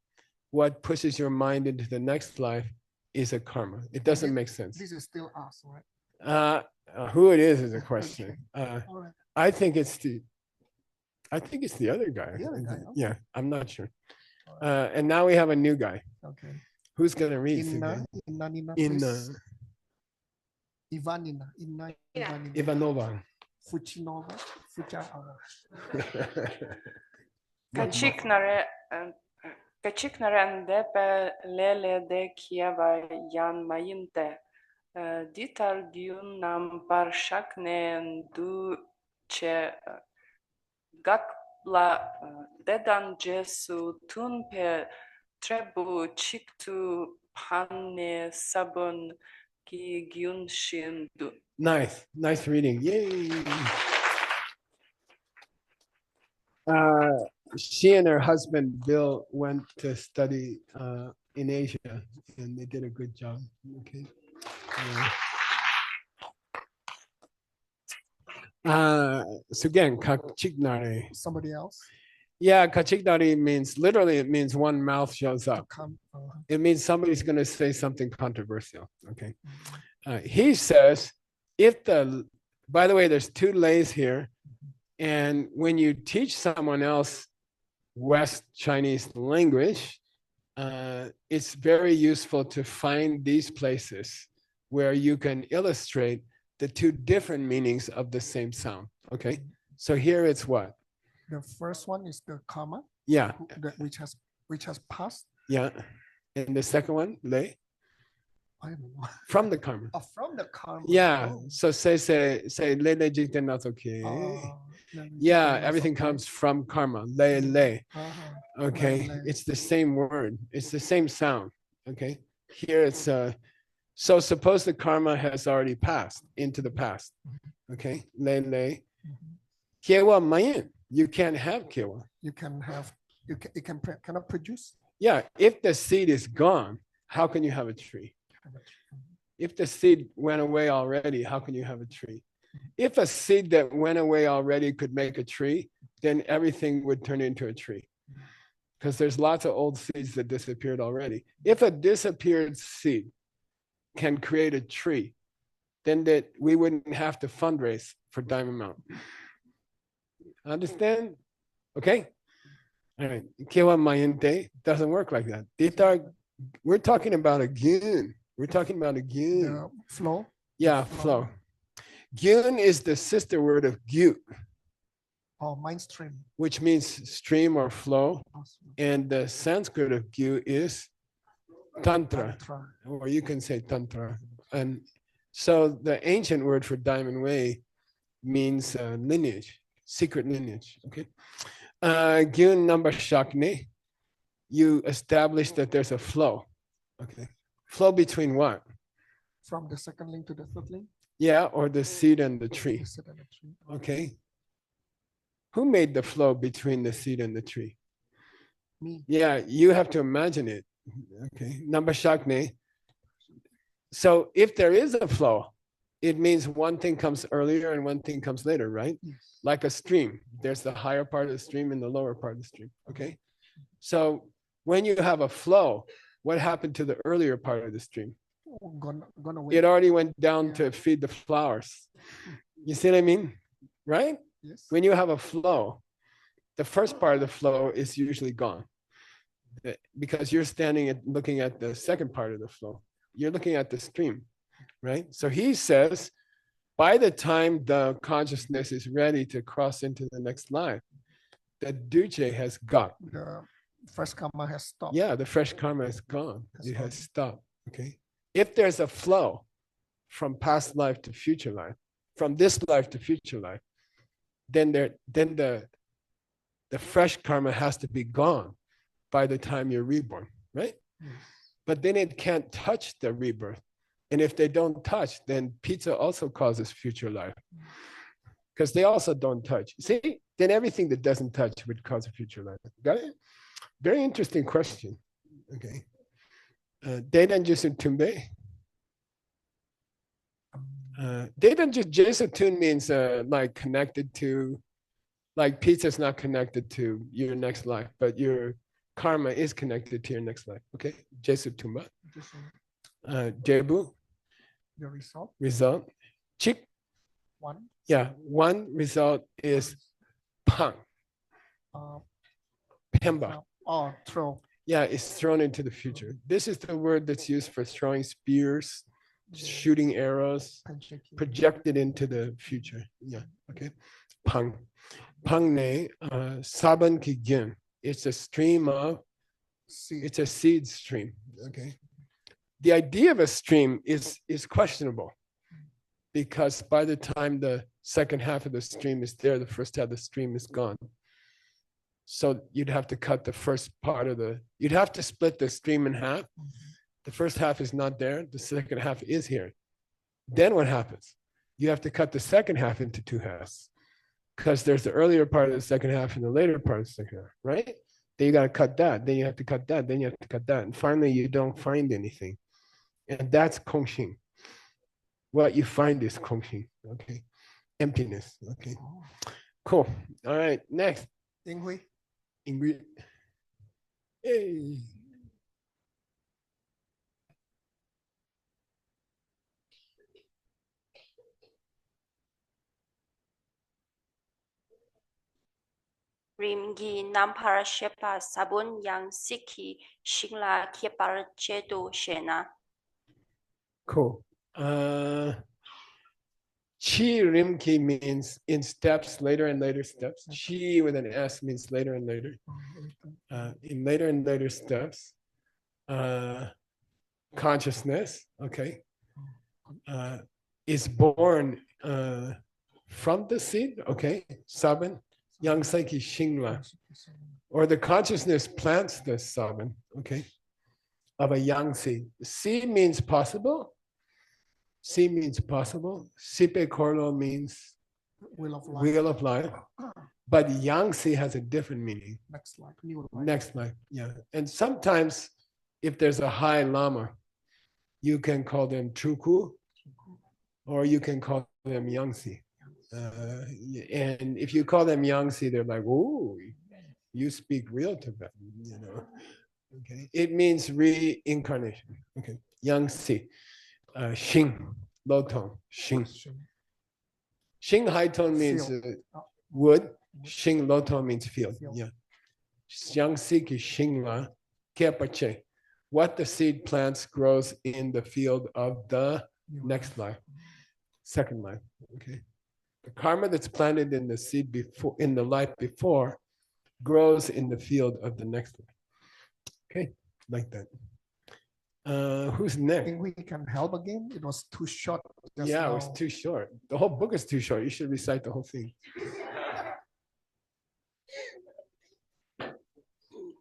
what pushes your mind into the next life is a karma. It doesn't make sense. This is still us, right? Who it is a question. Right. I think it's the other guy. The other guy, okay. Yeah, I'm not sure. And now we have a new guy. Okay. Who's gonna read? Ivanova. Fuchinova. Kachiknaren depe lele de kieva yan mayinte. Ditar gyun nam parshakne du che gakla dedan jesu tunpe trebu chiktu panne sabun ki gyun shindu. Nice reading. Yay. She and her husband Bill went to study in Asia, and they did a good job. Okay. Sugeng kachiknare. Somebody else? Yeah, kachiknare means literally it means one mouth shows up. It means somebody's going to say something controversial. Okay. He says, by the way, there's two lays here. And when you teach someone else West Chinese language, it's very useful to find these places where you can illustrate the two different meanings of the same sound. Okay. So here it's what? The first one is the karma. Yeah. Which has passed. Yeah. And the second one, lei? I don't know. From the karma. Oh, from the karma. Yeah. Oh. So say lei lei jikten not okay. Yeah, everything comes from karma. Lei lei. Okay. It's the same word. It's the same sound. Okay. Here it's so suppose the karma has already passed into the past. Okay. Lei lei. Kiewa mayin. You can't have kiewa. You cannot produce. Yeah. If the seed is gone, how can you have a tree? If the seed went away already, how can you have a tree? If a seed that went away already could make a tree, then everything would turn into a tree. Because there's lots of old seeds that disappeared already. If a disappeared seed can create a tree, then we wouldn't have to fundraise for Diamond Mountain. Understand? Okay? All right. Kewa mayente doesn't work like that. We're talking about a gyun. We're talking about a gyun. Flow? Yeah, flow. Gyun is the sister word of gyu. Oh, mind stream. Which means stream or flow. And the Sanskrit of gyu is tantra. Or you can say tantra. And so the ancient word for diamond way means lineage, secret lineage. Okay. Gyun number shakne, you establish that there's a flow. Okay. Flow between what? From the second link to the third link? Yeah, or the seed and the tree. Okay. Who made the flow between the seed and the tree? Me. Yeah, you have to imagine it. Okay. Number shakne. So if there is a flow, it means one thing comes earlier and one thing comes later, right? Yes. Like a stream. There's the higher part of the stream and the lower part of the stream. Okay. So when you have a flow, what happened to the earlier part of the stream? Gone away. It already went down to feed the flowers. You see what I mean? Right? Yes. When you have a flow, the first part of the flow is usually gone because you're standing and looking at the second part of the flow. You're looking at the stream, right? So he says, by the time the consciousness is ready to cross into the next life, the duce has got. The fresh karma has stopped. Yeah, the fresh karma is gone. It has stopped. Okay. If there's a flow from past life to future life, from this life to future life, then the fresh karma has to be gone by the time you're reborn, right? Yes. But then it can't touch the rebirth. And if they don't touch, then pizza also causes future life. Because they also don't touch. See, then everything that doesn't touch would cause a future life. Got it? Very interesting question. Okay. Dedan Jesu Tumbe. Dedan Jesu Tun means like connected to, like pizza is not connected to your next life, but your karma is connected to your next life. Okay. Jesu Tumba. Jebu. The result. Result. Chik. One. Yeah. One result is pang. Pemba. Oh, throw. Yeah, it's thrown into the future. This is the word that's used for throwing spears, shooting arrows, projected into the future. Yeah, okay. Pang. Pang ne, saban ki gyun. It's a stream of, it's a seed stream, okay? The idea of a stream is questionable because by the time the second half of the stream is there, the first half of the stream is gone. So you'd have to cut the first part of you'd have to split the stream in half. The first half is not there. The second half is here. Then what happens? You have to cut the second half into two halves. because there's the earlier part of the second half and the later part of the second half, right? Then you got to cut that, then you have to cut that, then you have to cut that. And finally, you don't find anything. And that's Kongxing. What you find is Kongxing, okay? Emptiness, okay? Cool. All right, next. Inghui. Ingrid. Hey. Rimgi nampara shepa sabun yang siki shingla kepar chedo shena. Cool. Chi rimki means in steps, later and later steps. Chi with an S means later and later. In later and later steps, consciousness, okay, is born from the seed, okay, Saban, Yang Saiki Shingla, or the consciousness plants the Saban, okay, of a young seed. Seed means possible. Si means possible. Sipe Korlo means Wheel of life. wheel of life. But Yangtze has a different meaning. Next life. New life. Next life, yeah. And sometimes if there's a high lama, you can call them Chuku, or you can call them Yangtze. And if you call them Yangtze, they're like, oh, you speak real Tibetan, you know. Okay. It means reincarnation. Okay. Yangtze. Xing, low tone, Xing. Xing high tone means wood. Xing low tone means field. Yeah. Xiangxi ki Xingla kepache. What the seed plants grows in the field of the next life, second life. Okay. The karma that's planted in the seed before, in the life before, grows in the field of the next life. Okay, like that. Who's next? I think we can help again. It was too short. Yeah, it was too short. The whole book is too short. You should recite the whole thing.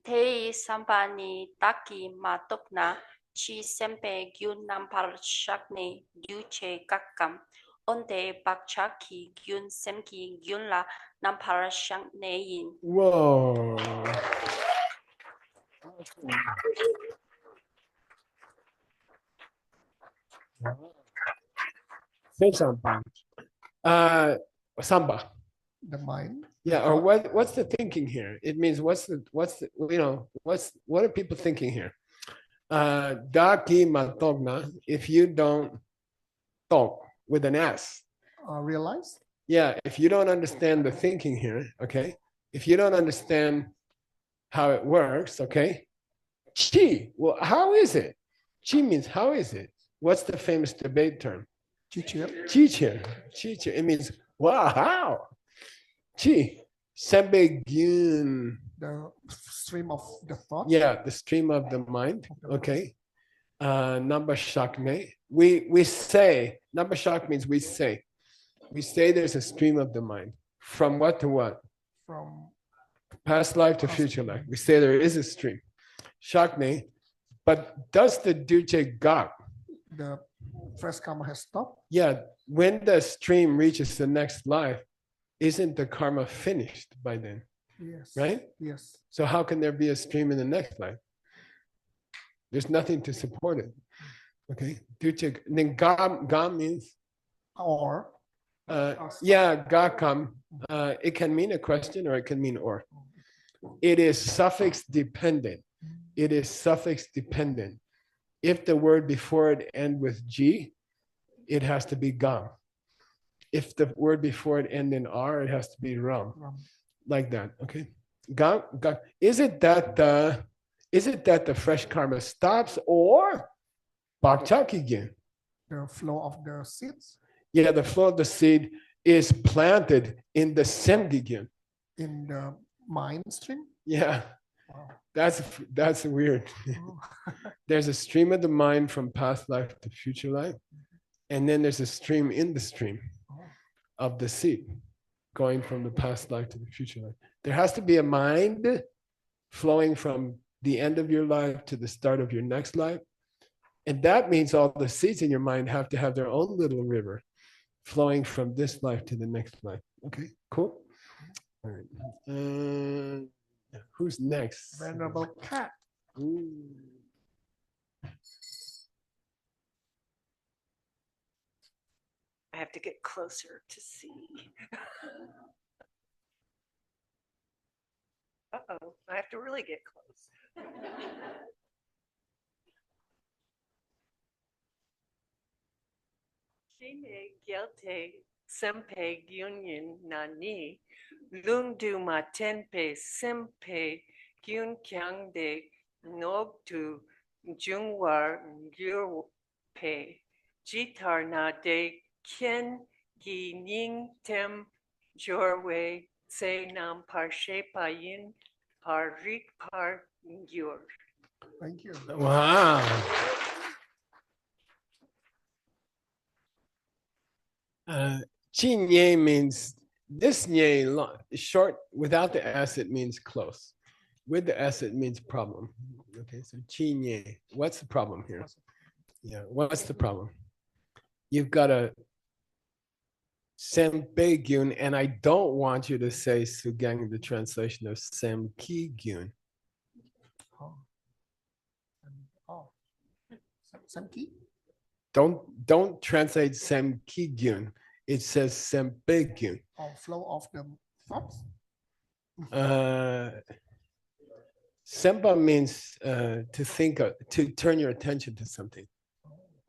Tei sampani taki matokna chi sempe gyun nampar shakne gyuche kakam. Onde bakchaki gyun semki gyun la nampar shakne yin. Whoa. Samba. The mind. Yeah, or what's the thinking here? It means what's the what are people thinking here? Daki matogna, if you don't talk with an S. Realize? Yeah, if you don't understand the thinking here, okay? If you don't understand how it works, okay? Chi, well, how is it? Chi means how is it? What's the famous debate term? Chichir. Chichir. Chichir. It means, wow, how? Chi. Sembe gyun. The stream of the thought. Yeah, the stream of the mind. Okay. Namba shakme. We say, namba shak means we say. We say there's a stream of the mind. From what to what? From past life to future life. We say there is a stream. Shakme. But does the duche gak? The first karma has stopped. Yeah, when the stream reaches the next life, isn't the karma finished by then? Yes. Right? Yes. So how can there be a stream in the next life? There's nothing to support it. Okay. Duche. Then gam means or. Yeah, gakam. It can mean a question or it can mean or. It is suffix dependent. It is suffix dependent. If the word before it ends with G, it has to be gam. If the word before it ends in R, it has to be ram. Like that, okay? Gam. Is it that the fresh karma stops or bakchakigin? The flow of the seeds? Yeah, the flow of the seed is planted in the semgigin. In the mind stream? Yeah. Wow. That's weird. There's a stream of the mind from past life to future life. And then there's a stream in the stream of the seed going from the past life to the future life. There has to be a mind flowing from the end of your life to the start of your next life. And that means all the seeds in your mind have to have their own little river flowing from this life to the next life. Okay, cool. All right. Who's next? Venerable Cat. Ooh. I have to get closer to see. Uh-oh, I have to really get close. Shine gelte sempe gyunyin nani lundu matenpe sempe gyun kyang de nogtu jungwar gyurpe jitar na de ken gi ning tem jorwe se nam par shepayin par rik par gyur. Thank you. Wow. Chi nye means this nye short without the s it means close. With the s it means problem. Okay, so chi nye. What's the problem here? Yeah, what's the problem? You've got a sempe gyun, and I don't want you to say SUGENG, the translation of semki gyun. Semki? Don't translate semki gyun. It says sempe gyun. Flow of the thoughts? Sempa means to think, to turn your attention to something.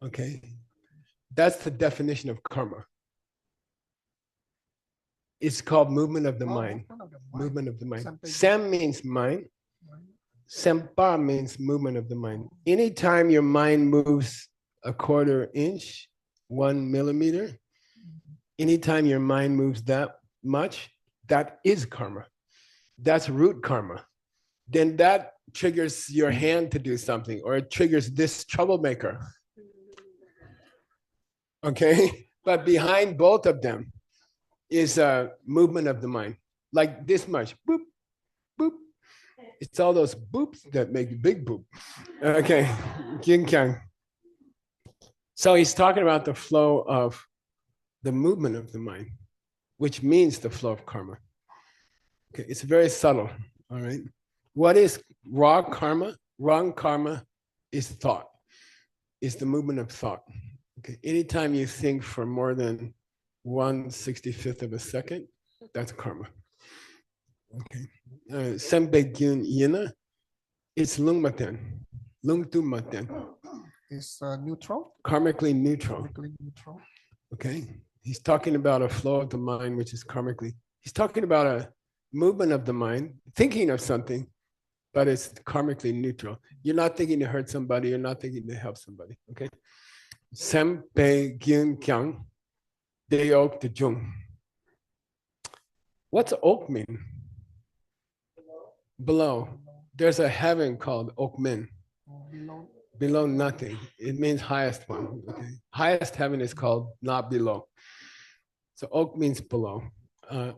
Okay, that's the definition of karma. It's called movement of the mind. Movement of the mind. Sem means mind. Sempa means movement of the mind. Anytime your mind moves a 1/4 inch, 1 millimeter, anytime your mind moves that much, that is karma. That's root karma. Then that triggers your hand to do something, or it triggers this troublemaker. Okay, but behind both of them is a movement of the mind, like this much, boop, boop. It's all those boops that make big boop. Okay, yin kyang. So he's talking about the flow of the movement of the mind, which means the flow of karma. Okay, it's very subtle. All right. What is raw karma? Wrong karma is thought. Is the movement of thought. Okay. Anytime you think for more than 1/65 of a second, that's karma. Okay. Sempe gyun yina, it's lungmaten. Lungtu maten. It's neutral. Karmically neutral. Karmically neutral. Okay. He's talking about a flow of the mind, which is karmically. He's talking about a movement of the mind, thinking of something, but it's karmically neutral. You're not thinking to hurt somebody. You're not thinking to help somebody. Okay. Sempe gyun kyang, de ok de jung. What's ok mean? Below. There's a heaven called okmin. Below nothing. It means highest one. Okay. Highest heaven is called not below. So ok means below.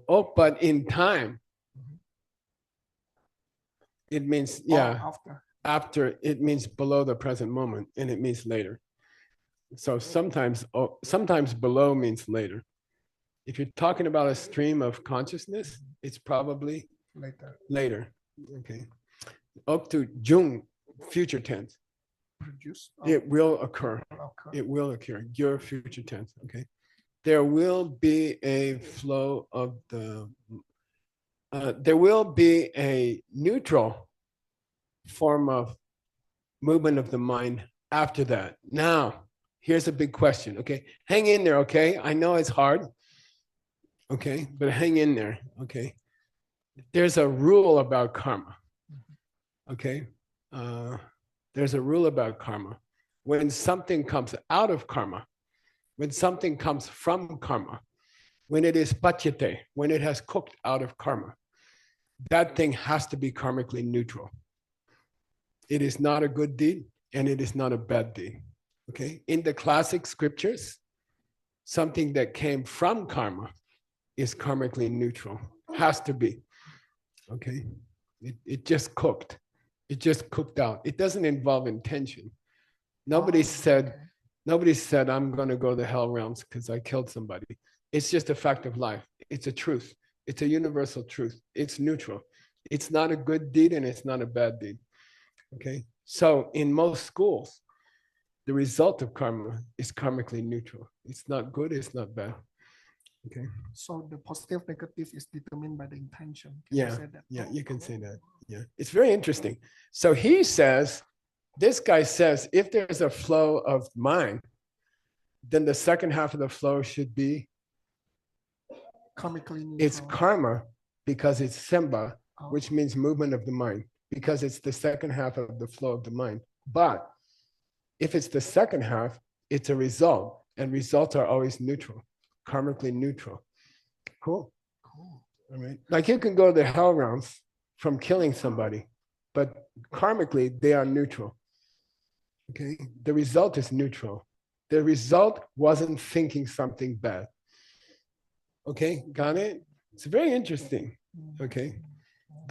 Ok, but in time, it means, yeah, after it means below the present moment, and it means later. So sometimes below means later. If you're talking about a stream of consciousness, it's probably later. Okay. Up to Jung, future tense. It will occur. It will occur. Your future tense. Okay. There will be a flow of the. There will be a neutral form of movement of the mind after that. Now, here's a big question. Okay, hang in there. Okay, I know it's hard. Okay, but hang in there. Okay, there's a rule about karma. Okay, there's a rule about karma. When something comes out of karma, when something comes from karma, when it is pachyate, when it has cooked out of karma, that thing has to be karmically neutral. It is not a good deed and it is not a bad deed. Okay, in the classic scriptures, something that came from karma is karmically neutral. Has to be. Okay, it just cooked. It just cooked out. It doesn't involve intention. Nobody said, I'm going to go to the hell realms because I killed somebody. It's just a fact of life. It's a truth. It's a universal truth. It's neutral. It's not a good deed and it's not a bad deed. Okay. So in most schools, the result of karma is karmically neutral. It's not good, it's not bad. Okay. So the positive, negative is determined by the intention. Can you Yeah. say that? Yeah, you can say that. Yeah. It's very interesting. So he says, this guy says, if there's a flow of mind, then the second half of the flow should be Karmically neutral. it's karma because it's semba, which means movement of the mind, because it's the second half of the flow of the mind. But if it's the second half, it's a result, and results are always neutral, karmically neutral. Cool. All right. Like you can go the hell rounds from killing somebody, but karmically they are neutral. Okay. The result is neutral. The result wasn't thinking something bad. Okay, got it? It's very interesting. Okay.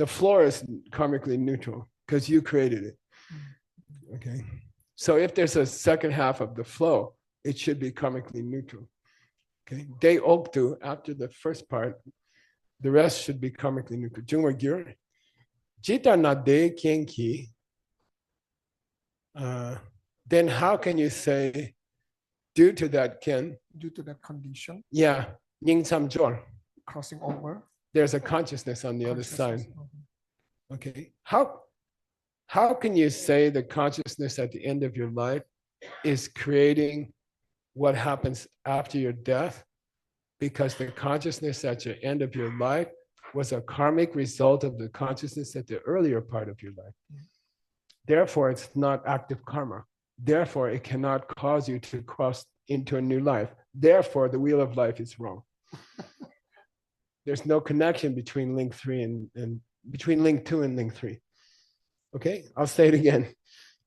The floor is karmically neutral because you created it. Okay. So if there's a second half of the flow, it should be karmically neutral. Okay. De oktu, after the first part, the rest should be karmically neutral. Jungwa gyur. Jita na de kienki. Then how can you say, due to that kin? Due to that condition. Yeah. Ning sam jor. Crossing over. There's a consciousness on the other side. Okay. How can you say the consciousness at the end of your life is creating what happens after your death? Because the consciousness at the end of your life was a karmic result of the consciousness at the earlier part of your life. Therefore, it's not active karma. Therefore, it cannot cause you to cross into a new life. Therefore, the wheel of life is wrong. There's no connection between link 3 and between link 2 and link 3. Okay, I'll say it again.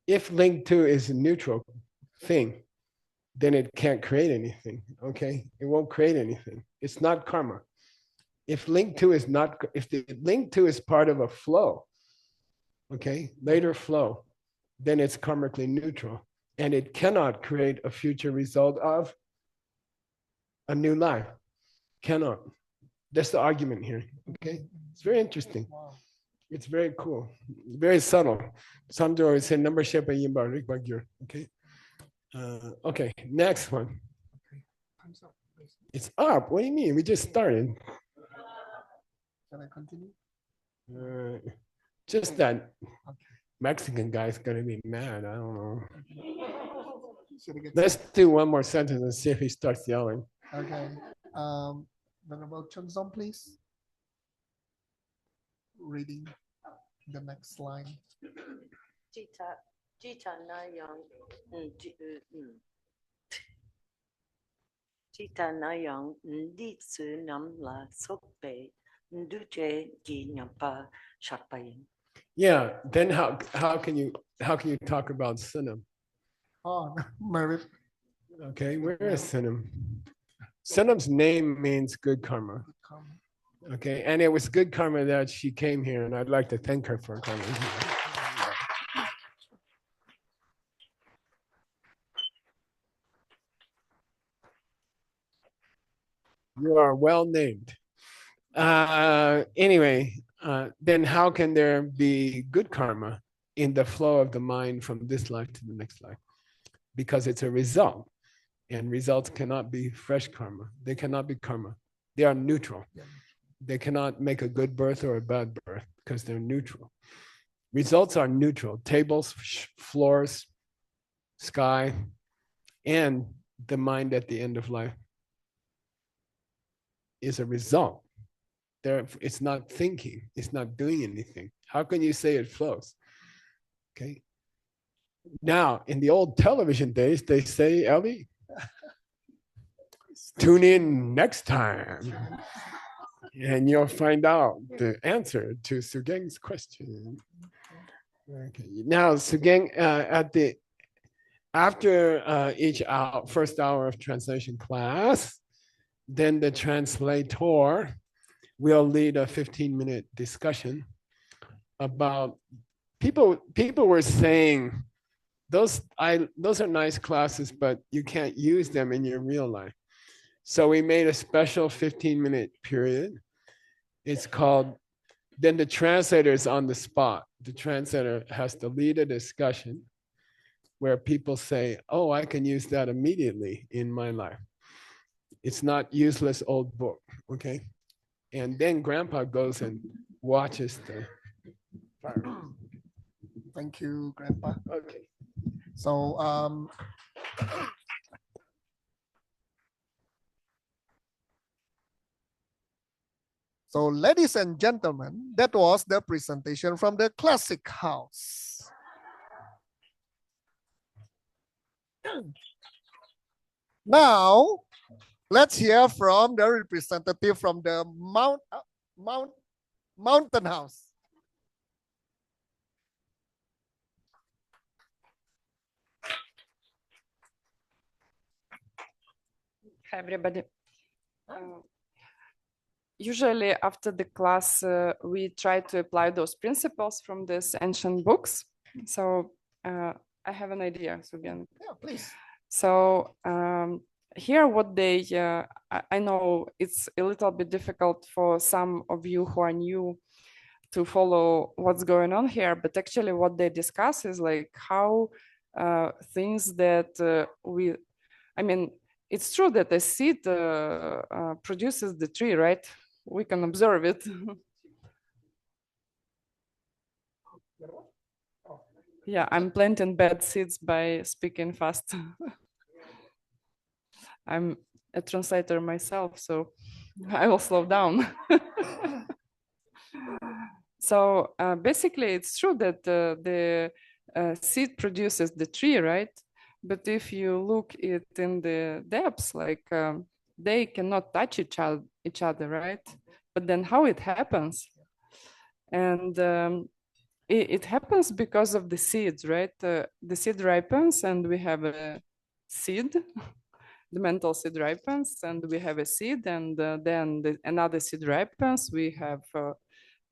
If link 2 is a neutral thing, then it can't create anything. Okay, it won't create anything. It's not karma. If link 2 is not, if the link 2 is part of a flow, okay, later flow, then it's karmically neutral, and it cannot create a future result of a new life. Cannot. That's the argument here. Okay, it's very interesting. It's very cool, very subtle. Samjo always say number shape and yimba rikbagyur. Okay. Okay, next one. It's up. What do you mean? We just started. Can I continue? Just that Mexican guy's gonna be mad. I don't know. Let's do one more sentence and see if he starts yelling. Okay. Venerable Xuanzang, please. Reading the next line. Jita na yang Jita na yang di su nam la sokpe nduje gi nyampa sharpayin. Yeah, then how can you talk about Sinam? Oh, married. Okay, where is Sinam? Sinam's name means good karma. Okay, and it was good karma that she came here, and I'd like to thank her for coming. You are well named. Anyway, then how can there be good karma in the flow of the mind from this life to the next life? Because it's a result, and results cannot be fresh karma. They cannot be karma. They are neutral. They cannot make a good birth or a bad birth because they're neutral. Results are neutral. Tables, floors, sky, and the mind at the end of life is a result. It's not thinking. It's not doing anything. How can you say it flows? Okay. Now, in the old television days, they say, Ellie, tune in next time, and you'll find out the answer to Sugeng's question. Okay. Now, Sugeng, after each first hour of translation class, then the translator will lead a 15-minute discussion about people were saying those are nice classes, but you can't use them in your real life. So we made a special 15-minute period It's called, then the translator is on the spot. The translator has to lead a discussion where people say, oh, I can use that immediately in my life. It's not useless old book, okay? And then grandpa goes and watches the fire. Thank you, Grandpa. Okay. So, so ladies and gentlemen, that was the presentation from the Classic House. Now, let's hear from the representative from the Mountain House. Hi, everybody. Usually after the class, we try to apply those principles from these ancient books. So I have an idea, Sugen. Yeah, please. So here what they, I know it's a little bit difficult for some of you who are new to follow what's going on here, but actually what they discuss is like how things that I mean, it's true that a seed produces the tree, right? We can observe it. Yeah, I'm planting bad seeds by speaking fast. I'm a translator myself, so I will slow down. So basically, it's true that the seed produces the tree, right? But if you look it in the depths, like they cannot touch each other, right? But then how it happens? And it happens because of the seeds, right? The seed ripens and we have a seed. The mental seed ripens and we have a seed, and then another seed ripens, we have a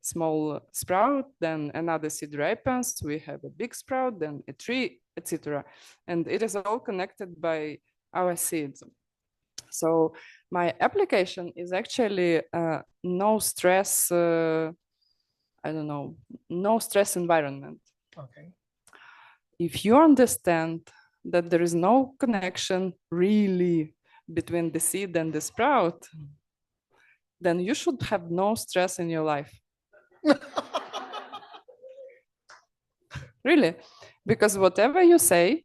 small sprout, then another seed ripens, we have a big sprout, then a tree, etc. And it is all connected by our seeds. So my application is actually no stress, I don't know, no stress environment. Okay. If you understand that there is no connection really between the seed and the sprout, then you should have no stress in your life. Really, because whatever you say,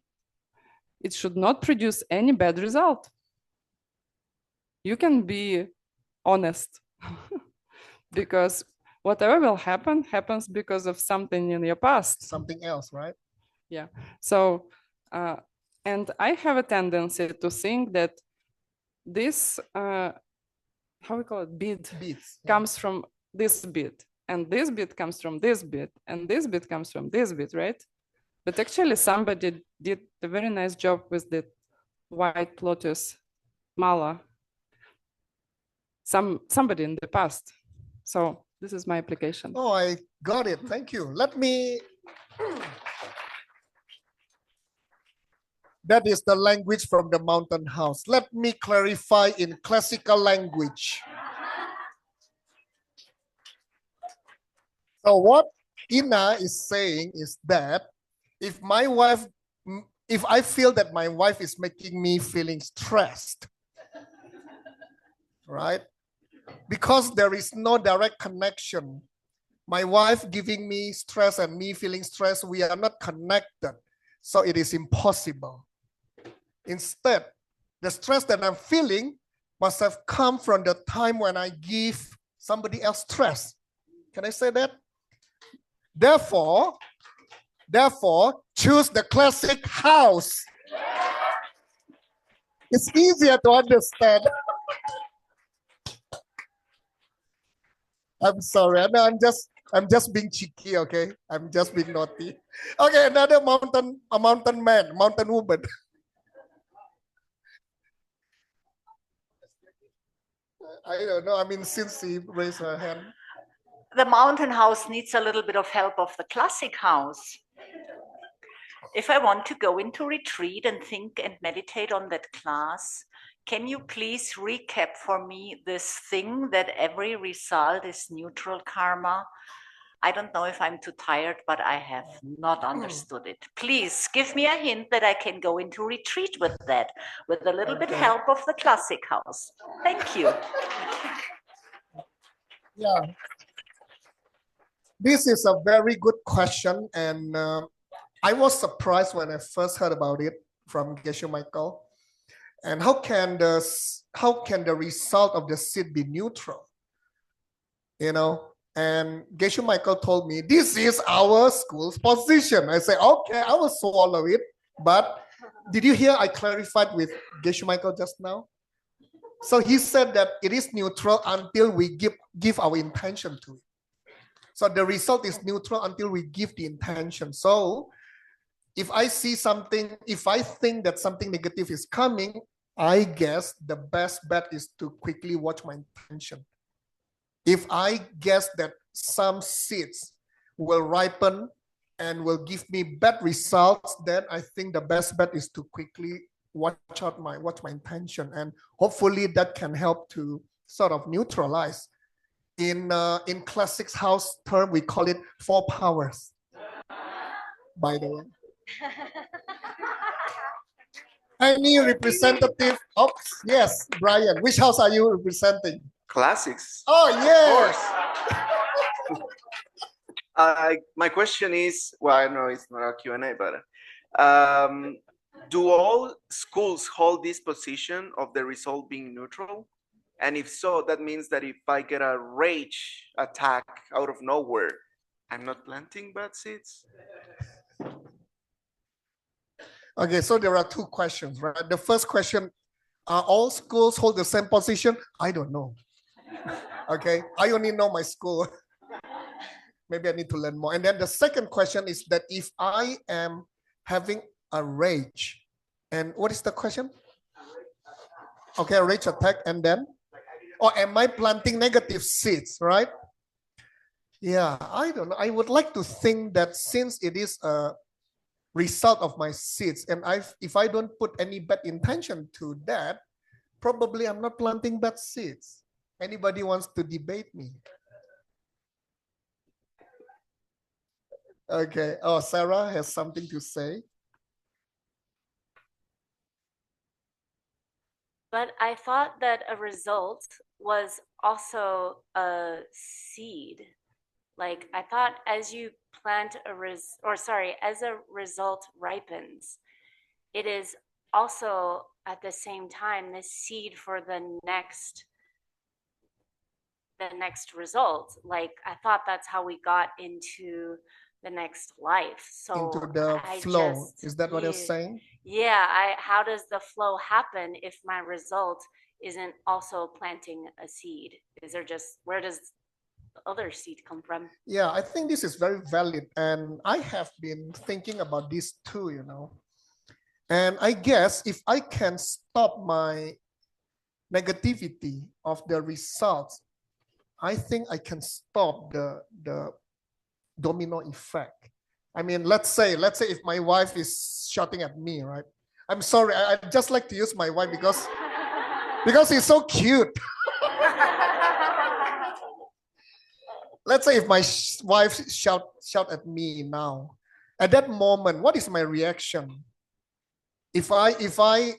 it should not produce any bad result. You can be honest because whatever will happen happens because of something in your past. Something else, right? Yeah. So, and I have a tendency to think that this, how we call it, bead, comes from this bead, and this bead comes from this bead, and this bead comes from this bead, right? But actually somebody did a very nice job with the white lotus mala. Somebody in the past. So this is my application. Oh, I got it. Thank you. Let me. That is the language from the Mountain House. Let me clarify in classical language. So what Ina is saying is that if I feel that my wife is making me feeling stressed, right? Because there is no direct connection. My wife giving me stress and me feeling stressed, we are not connected. So it is impossible. Instead, the stress that I'm feeling must have come from the time when I give somebody else stress. Can I say that? Therefore, choose the classic house. It's easier to understand. I'm sorry. I'm just being cheeky, okay? I'm just being naughty. Okay, another mountain man, mountain woman. I don't know. I mean, since she raised her hand. The mountain house needs a little bit of help of the classic house. If I want to go into retreat and think and meditate on that class, can you please recap for me this thing that every result is neutral karma? I don't know if I'm too tired, but I have not understood it. Please give me a hint that I can go into retreat with that, with a little bit help of the classic house. Thank you. Yeah. This is a very good question, and I was surprised when I first heard about it from Geshe Michael. And how can the result of the seed be neutral? You know, and Geshe Michael told me this is our school's position. I say, okay, I will swallow it. But did you hear I clarified with Geshe Michael just now? So he said that it is neutral until we give our intention to it. So the result is neutral until we give the intention. So if I see something, if I think that something negative is coming, I guess the best bet is to quickly watch my intention. If I guess that some seeds will ripen and will give me bad results, then I think the best bet is to quickly watch my intention, and hopefully that can help to sort of neutralize. In classics house term, we call it 4 powers. By the way. Any representative? Oh, yes, Brian. Which house are you representing? Classics. Oh, yes. Of course. My question is, well, I know it's not a Q&A, but do all schools hold this position of the result being neutral? And if so, that means that if I get a rage attack out of nowhere, I'm not planting bad seeds? Okay, so there are 2 questions, right? The first question, are all schools hold the same position? I don't know. Okay, I only know my school. Maybe I need to learn more. And then the second question is that if I am having a rage, and what is the question? Okay, a rage attack, and then? Or am I planting negative seeds, right? Yeah, I don't know. I would like to think that since it is a result of my seeds, and if I don't put any bad intention to that, probably I'm not planting bad seeds. Anybody wants to debate me? Okay. Oh, Sarah has something to say. But I thought that a result was also a seed. Like I thought as you plant as a result ripens, it is also at the same time the seed for the next result. Like I thought that's how we got into the next life. So into the flow. Is that what you're saying? Yeah. How does the flow happen if my result isn't also planting a seed? Where does the other seed come from? Yeah, I think this is very valid. And I have been thinking about this too, you know. And I guess if I can stop my negativity of the results, I think I can stop the domino effect. I mean, let's say if my wife is shouting at me, right? I'm sorry, I just like to use my wife because he's so cute. Let's say if my wife shout at me now, at that moment, what is my reaction? If I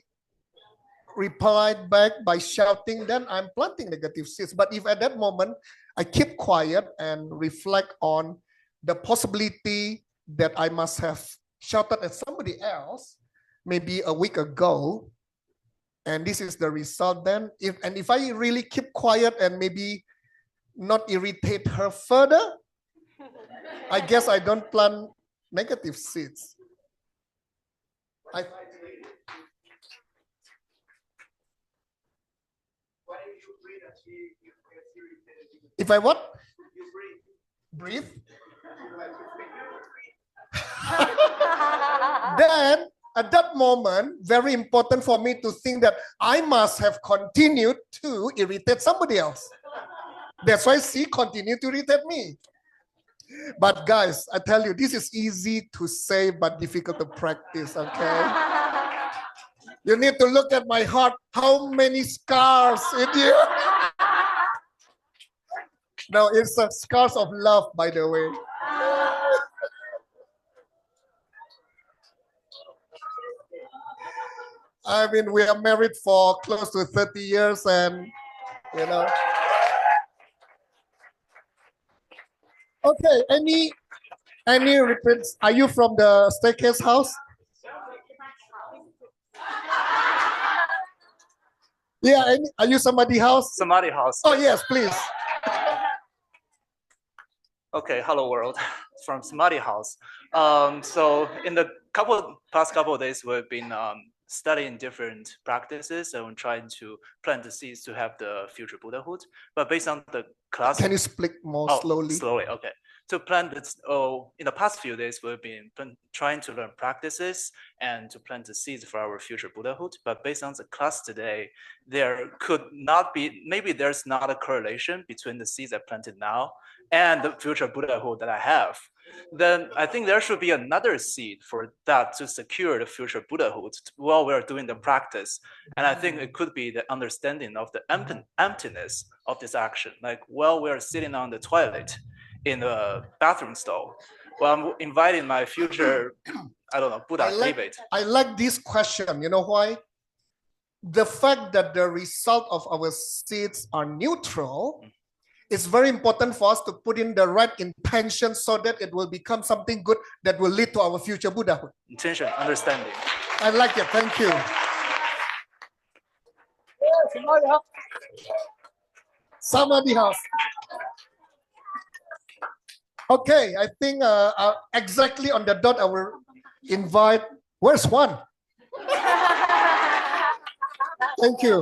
replied back by shouting, then I'm planting negative seeds. But if at that moment I keep quiet and reflect on the possibility that I must have shouted at somebody else, maybe a week ago, and this is the result, then if I really keep quiet and maybe not irritate her further, I guess I don't plant negative seeds. If I what? Breathe. Then at that moment, very important for me to think that I must have continued to irritate somebody else. That's why she continued to irritate me. But guys, I tell you, this is easy to say but difficult to practice, okay? You need to look at my heart. How many scars in here? No, it's a scars of love, by the way. I mean, we are married for close to 30 years and, you know. Okay, any repeats? Are you from the staircase house? Yeah, are you somebody house? Somebody house. Oh, yes, please. Okay, hello world, from Samadhi House. So in the past couple of days, we've been studying different practices and trying to plant the seeds to have the future Buddhahood. But based on the class, Can you speak more slowly? Slowly, okay. To plant this, in the past few days, we've been trying to learn practices and to plant the seeds for our future Buddhahood. But based on the class today, there could not be, maybe there's not a correlation between the seeds I planted now and the future Buddhahood that I have. Then I think there should be another seed for that to secure the future Buddhahood while we're doing the practice. And I think it could be the understanding of the emptiness of this action. Like while we're sitting on the toilet in the bathroom stall, well, I'm inviting my future, I don't know, Buddha David. I like this question. You know why? The fact that the result of our seeds are neutral, it's very important for us to put in the right intention so that it will become something good that will lead to our future Buddhahood. Intention, understanding. I like it. Thank you. Samadhi house. Okay, I think exactly on the dot, I will invite. Where's one? Thank you.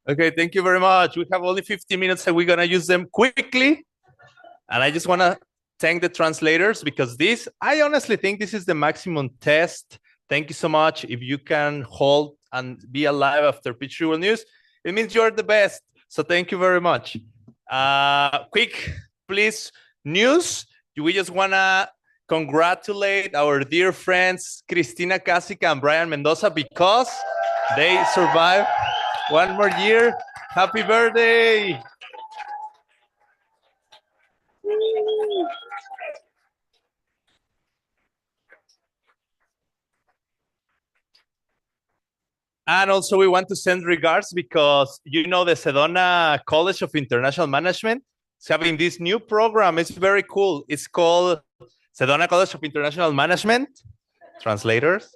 Okay, thank you very much. We have only 50 minutes and we're gonna use them quickly. And I just wanna thank the translators because I honestly think this is the maximum test. Thank you so much. If you can hold and be alive after PTWN News, it means you're the best. So thank you very much. Quick, please, news. We just wanna congratulate our dear friends, Cristina Casica and Brian Mendoza, because they survived one more year. Happy birthday. And also we want to send regards because you know the Sedona College of International Management is having this new program. It's very cool. It's called Sedona College of International Management, translators.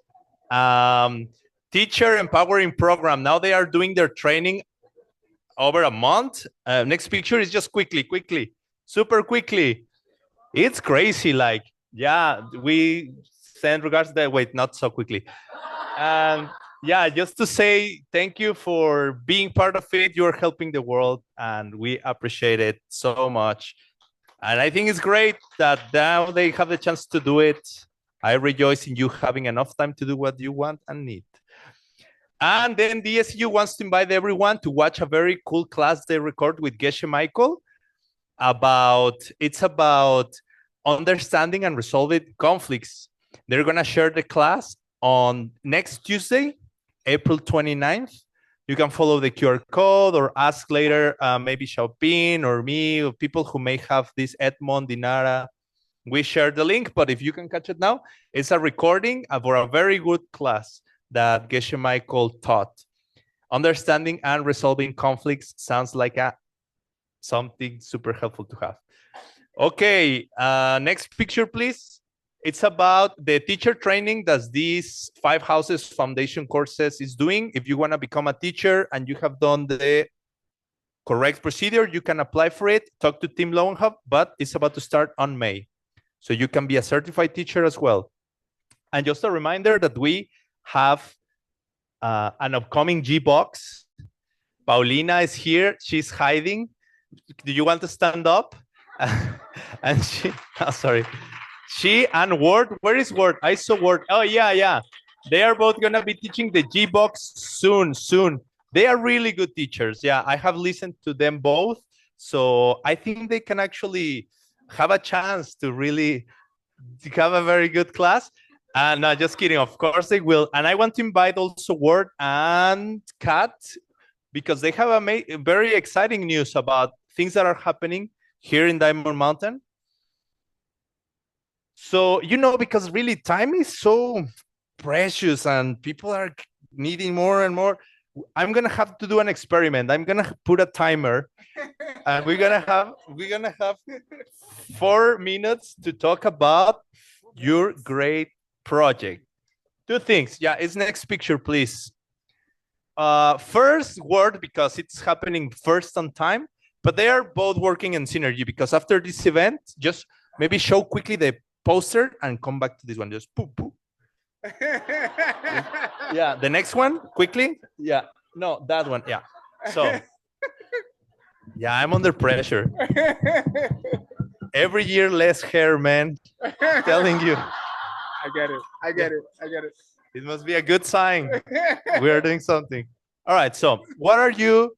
Teacher Empowering Program. Now they are doing their training over a month. Next picture is just quickly, super quickly. It's crazy. Like, yeah, we send regards that, wait, not so quickly. Yeah, just to say thank you for being part of it. You're helping the world and we appreciate it so much. And I think it's great that now they have the chance to do it. I rejoice in you having enough time to do what you want and need. And then DSU wants to invite everyone to watch a very cool class they record with Geshe Michael it's about understanding and resolving conflicts. They're gonna share the class on next Tuesday, April 29th. You can follow the QR code or ask later, maybe Xiaoping or me or people who may have this Edmond, Dinara. We share the link, but if you can catch it now, it's a recording for a very good class that Geshe Michael taught. Understanding and resolving conflicts sounds like something super helpful to have. Okay, next picture, please. It's about the teacher training that these 5 Houses Foundation courses is doing. If you want to become a teacher and you have done the correct procedure, you can apply for it. Talk to Team Lowenhub, but it's about to start on May. So you can be a certified teacher as well. And just a reminder that we have an upcoming G-Box. Paulina is here. She's hiding. Do you want to stand up? And she and Ward. Where is Ward? I saw Ward. Oh, yeah. They are both going to be teaching the G-Box soon. They are really good teachers. Yeah, I have listened to them both. So I think they can actually have a chance to really have a very good class. And no, just kidding. Of course they will. And I want to invite also Word and Kat, because they have a very exciting news about things that are happening here in Diamond Mountain. So, because really time is so precious and people are needing more and more. I'm gonna have to do an experiment. I'm gonna put a timer and we're gonna have 4 minutes to talk about your great project. 2 things. Yeah, it's next picture, please. First Word, because it's happening first on time, but they are both working in synergy, because after this event, just maybe show quickly the poster and come back to this one. Just poo poo. Yeah, the next one quickly. Yeah, no, that one. Yeah. So yeah, I'm under pressure. Every year less hair, man. Telling you. I get it. It must be a good sign. We are doing something. All right. So what are you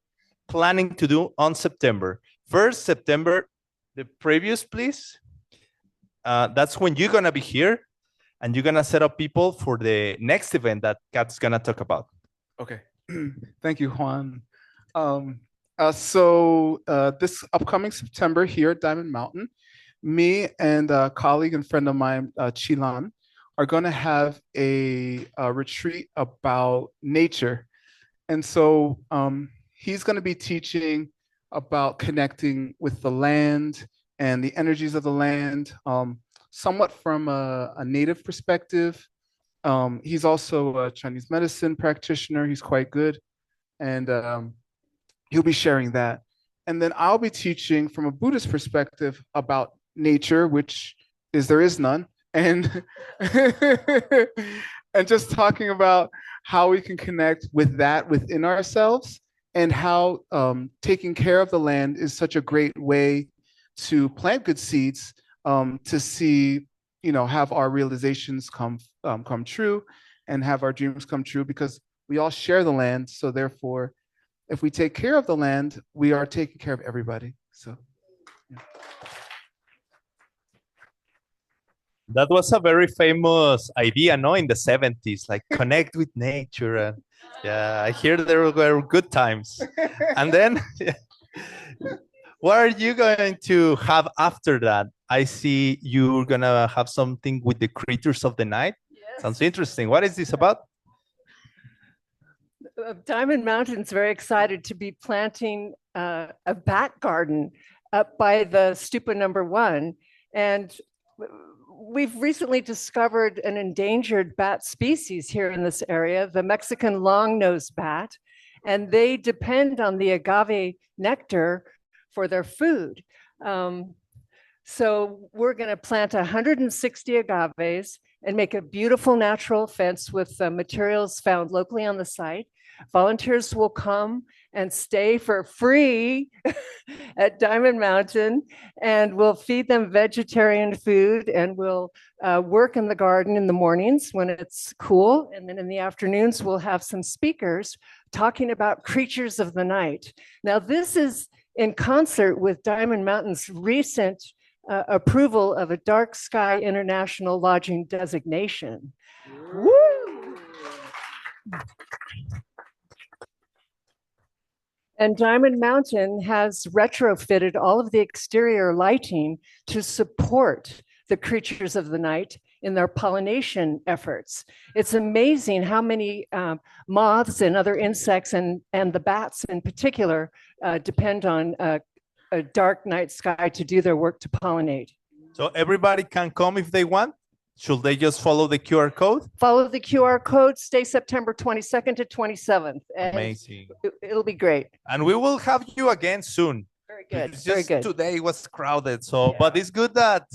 planning to do on September? 1st September, the previous, please. That's when you're going to be here and you're going to set up people for the next event that Kat's going to talk about. Okay. Thank you, Juan. So this upcoming September here at Diamond Mountain, me and a colleague and friend of mine, Chilan, are going to have a retreat about nature. And so he's going to be teaching about connecting with the land and the energies of the land, somewhat from a native perspective. He's also a Chinese medicine practitioner. He's quite good. And he'll be sharing that. And then I'll be teaching from a Buddhist perspective about nature, which is there is none. And and just talking about how we can connect with that within ourselves, and how taking care of the land is such a great way to plant good seeds, to see, have our realizations come true and have our dreams come true, because we all share the land. So therefore, if we take care of the land, we are taking care of everybody. So yeah. That was a very famous idea, no, in the 70s, like connect with nature. And yeah, I hear there were good times. And then what are you going to have after that? I see you're going to have something with the creatures of the night. Yes. Sounds interesting. What is this about? Diamond Mountain's very excited to be planting a bat garden up by the Stupa #1. And we've recently discovered an endangered bat species here in this area, the Mexican long-nosed bat, and they depend on the agave nectar for their food. So we're going to plant 160 agaves and make a beautiful natural fence with materials found locally on the site. Volunteers will come and stay for free at Diamond Mountain, and we'll feed them vegetarian food, and we'll work in the garden in the mornings when it's cool. And then in the afternoons, we'll have some speakers talking about creatures of the night. Now, this is in concert with Diamond Mountain's recent approval of a dark sky international lodging designation. Woo! And Diamond Mountain has retrofitted all of the exterior lighting to support the creatures of the night in their pollination efforts. It's amazing how many moths and other insects and the bats in particular depend on a dark night sky to do their work to pollinate. So everybody can come if they want? Should they just follow the QR code? Follow the QR code, stay September 22nd to 27th. And amazing. It'll be great. And we will have you again soon. Very good. It's very just good. Today was crowded. So, yeah. But it's good that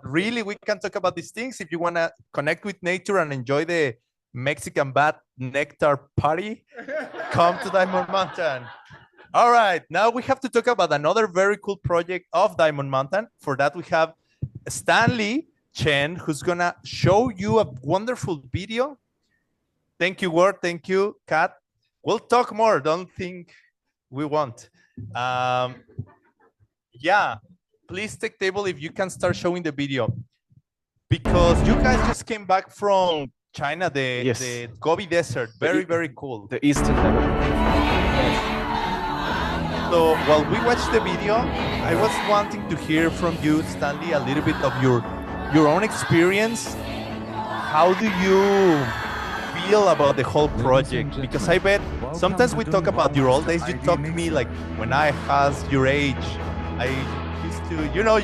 really we can talk about these things. If you want to connect with nature and enjoy the Mexican bat nectar party, come to Diamond Mountain. All right. Now we have to talk about another very cool project of Diamond Mountain. For that, we have Stanley Chen, who's gonna show you a wonderful video. Thank you, Ward. Thank you, Kat. We'll talk more. Don't think we won't. Yeah, please take table if you can start showing the video. Because you guys just came back from China, the Gobi Desert. Very, very cool. The Eastern So while we watched the video, I was wanting to hear from you, Stanley, a little bit of your own experience. How do you feel about the whole project? Because I bet sometimes we talk about your old days. You talk to me like when I was your age. I used to,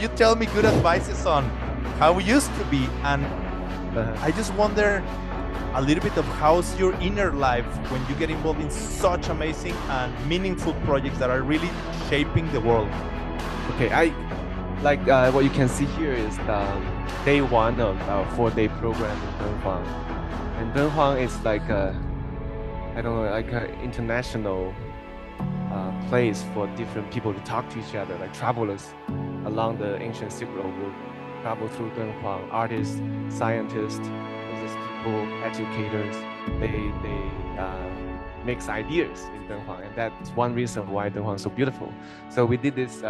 you tell me good advices on how we used to be. And I just wonder a little bit of how's your inner life when you get involved in such amazing and meaningful projects that are really shaping the world. Okay, what you can see here is day one of our 4-day program in Dunhuang. And Dunhuang is like an international place for different people to talk to each other, like travelers along the ancient Silk Road will travel through Dunhuang. Artists, scientists, business people, educators, they mix ideas in Dunhuang, and that's one reason why Dunhuang is so beautiful. So we did this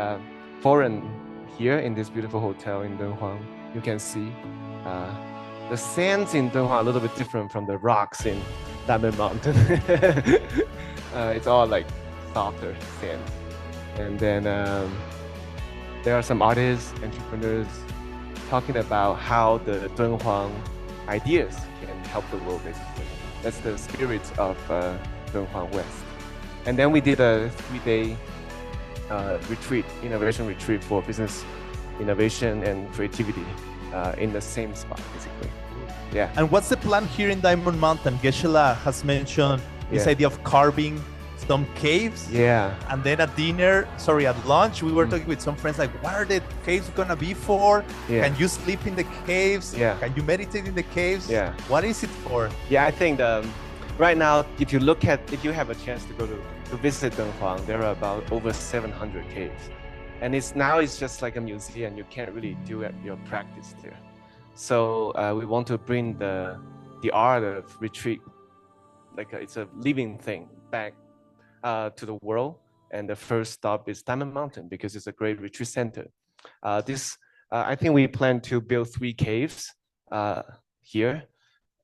forum here in this beautiful hotel in Dunhuang. You can see the sands in Dunhuang are a little bit different from the rocks in Diamond Mountain. It's all like softer sand. And then there are some artists, entrepreneurs talking about how the Dunhuang ideas can help the world, basically. That's the spirit of Dunhuang West. And then we did a 3-day innovation retreat for business innovation and creativity in the same spot, basically. Yeah. And what's the plan here in Diamond Mountain? Geshe has mentioned this idea of carving some caves. Yeah. And then at lunch, we were talking with some friends like, what are the caves gonna be for? Yeah. Can you sleep in the caves? Yeah. Can you meditate in the caves? Yeah. What is it for? Yeah, I think right now, if you have a chance to go to visit Dunhuang, there are about over 700 caves. And it's just like a museum. You can't really do your practice there. So we want to bring the art of retreat, it's a living thing, back to the world. And the first stop is Diamond Mountain because it's a great retreat center. I think we plan to build 3 caves here,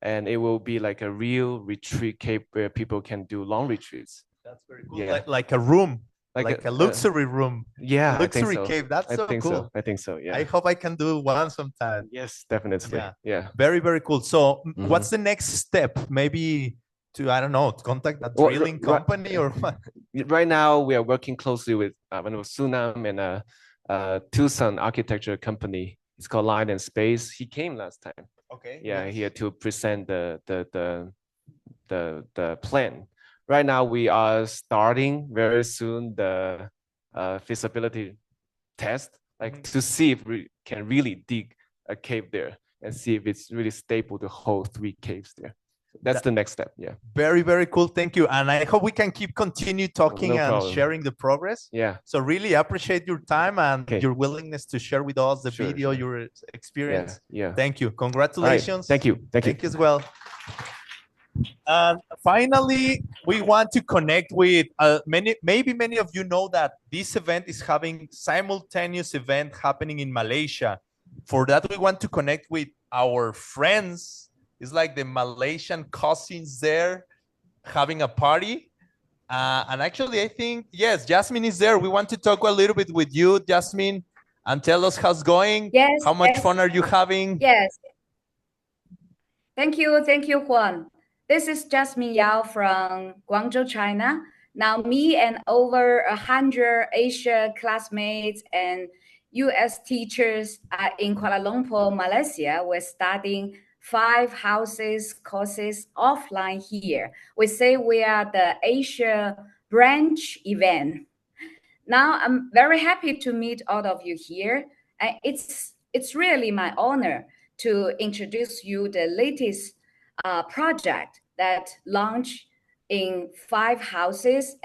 and it will be like a real retreat cave where people can do long retreats. That's very cool. Yeah. Like a room. Like a luxury room. Yeah, luxury I think so. cave. That's so cool. I think so. Yeah. I hope I can do one sometime. Yes, definitely. Yeah. Very, very cool. So what's the next step? Maybe to, I don't know, contact a drilling company or what? Right now, we are working closely with Sunam and Tucson architecture company. It's called Light and Space. He came last time. Okay. Yeah, here to present the plan. Right now, we are starting very soon the feasibility test, to see if we can really dig a cave there and see if it's really stable to hold 3 caves there. That's the next step. Yeah. Very, very cool. Thank you. And I hope we can continue talking and sharing the progress. Yeah. So really appreciate your time and your willingness to share with us the video, your experience. Yeah. Thank you. Congratulations. Right. Thank you. Thank you as well. And finally, we want to connect with maybe many of you know that this event is having simultaneous event happening in Malaysia. For that, we want to connect with our friends. It's like the Malaysian cousins there having a party. And actually, I think, yes, Jasmine is there. We want to talk a little bit with you, Jasmine, and tell us how's going. Yes. How much fun are you having? Yes. Thank you, Juan. This is Jasmine Yao from Guangzhou, China. Now, me and over 100 Asia classmates and US teachers are in Kuala Lumpur, Malaysia. We're studying 5 houses courses offline here. We say we are the Asia branch event. Now, I'm very happy to meet all of you here. It's really my honor to introduce you the latest project that launched in 5 houses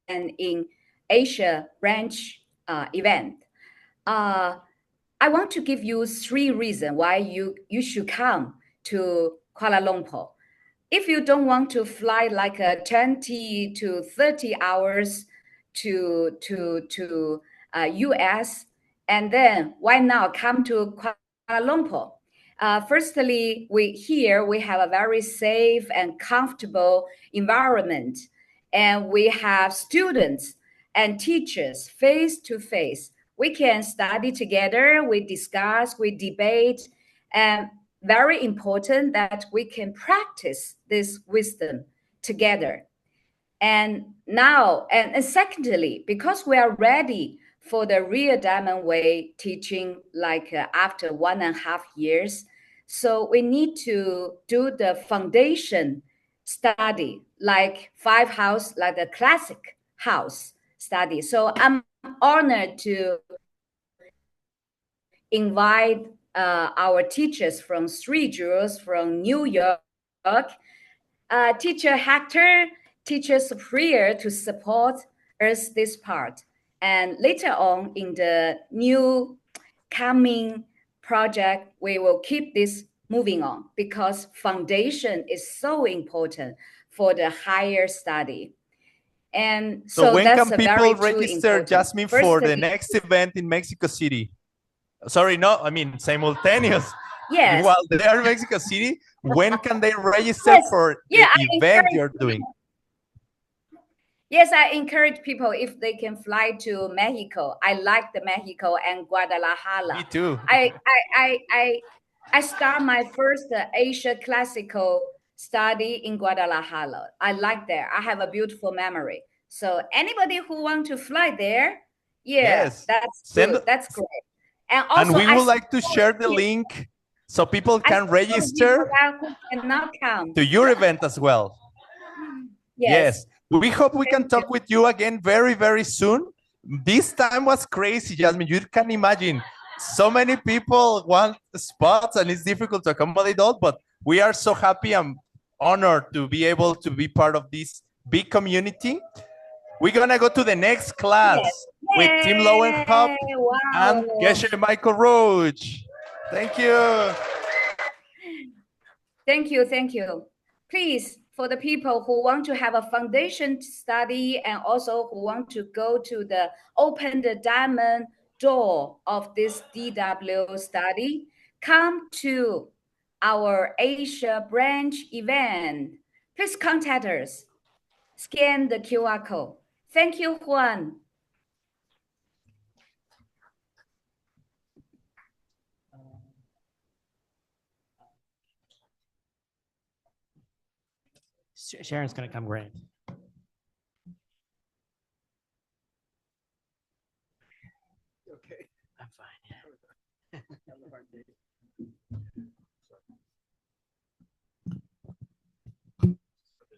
and in Asia branch event. I want to give you 3 reasons why you should come to Kuala Lumpur. If you don't want to fly like 20 to 30 hours to US, and then why not come to Kuala Lumpur? Firstly, we have a very safe and comfortable environment, and we have students and teachers face to face. We can study together, we discuss, we debate, and very important that we can practice this wisdom together. And now, and secondly, because we are ready for the real Diamond Way teaching, like after 1.5 years, so we need to do the foundation study, like 5 house, like the classic house study. So I'm honored to invite our teachers from 3 jewels from New York, Teacher Hector, Teacher Superior, to support us this part. And later on in the new coming project, we will keep this moving on because foundation is so important for the higher study. And So when that's can a people very register, important. Jasmine, for the next event in Mexico City? Sorry, no, I mean simultaneous. Yes. While they are in Mexico City, when can they register Yes. for Yeah, the event you're doing? Yes, I encourage people if they can fly to Mexico. I like the Mexico and Guadalajara. Me too. I start my first Asia classical study in Guadalajara. I like there. I have a beautiful memory. So anybody who want to fly there, yeah, Yes. that's Send- good. That's great. And And also, we would like to share the link so people can register who cannot come. to your event as well. Yes. We hope we can talk with you again very, very soon. This time was crazy, Jasmine. You can imagine so many people want spots and it's difficult to accommodate all, but we are so happy and honored to be able to be part of this big community. We're gonna go to the next class with Tim Lowenhop and Geshe Michael Roach. Thank you. Thank you, thank you. Please, for the people who want to have a foundation study and also who want to go to the open the diamond door of this DW study, come to our Asia branch event. Please contact us. Scan the QR code. Thank you, Juan. Sharon's gonna come grant. Okay. I'm fine.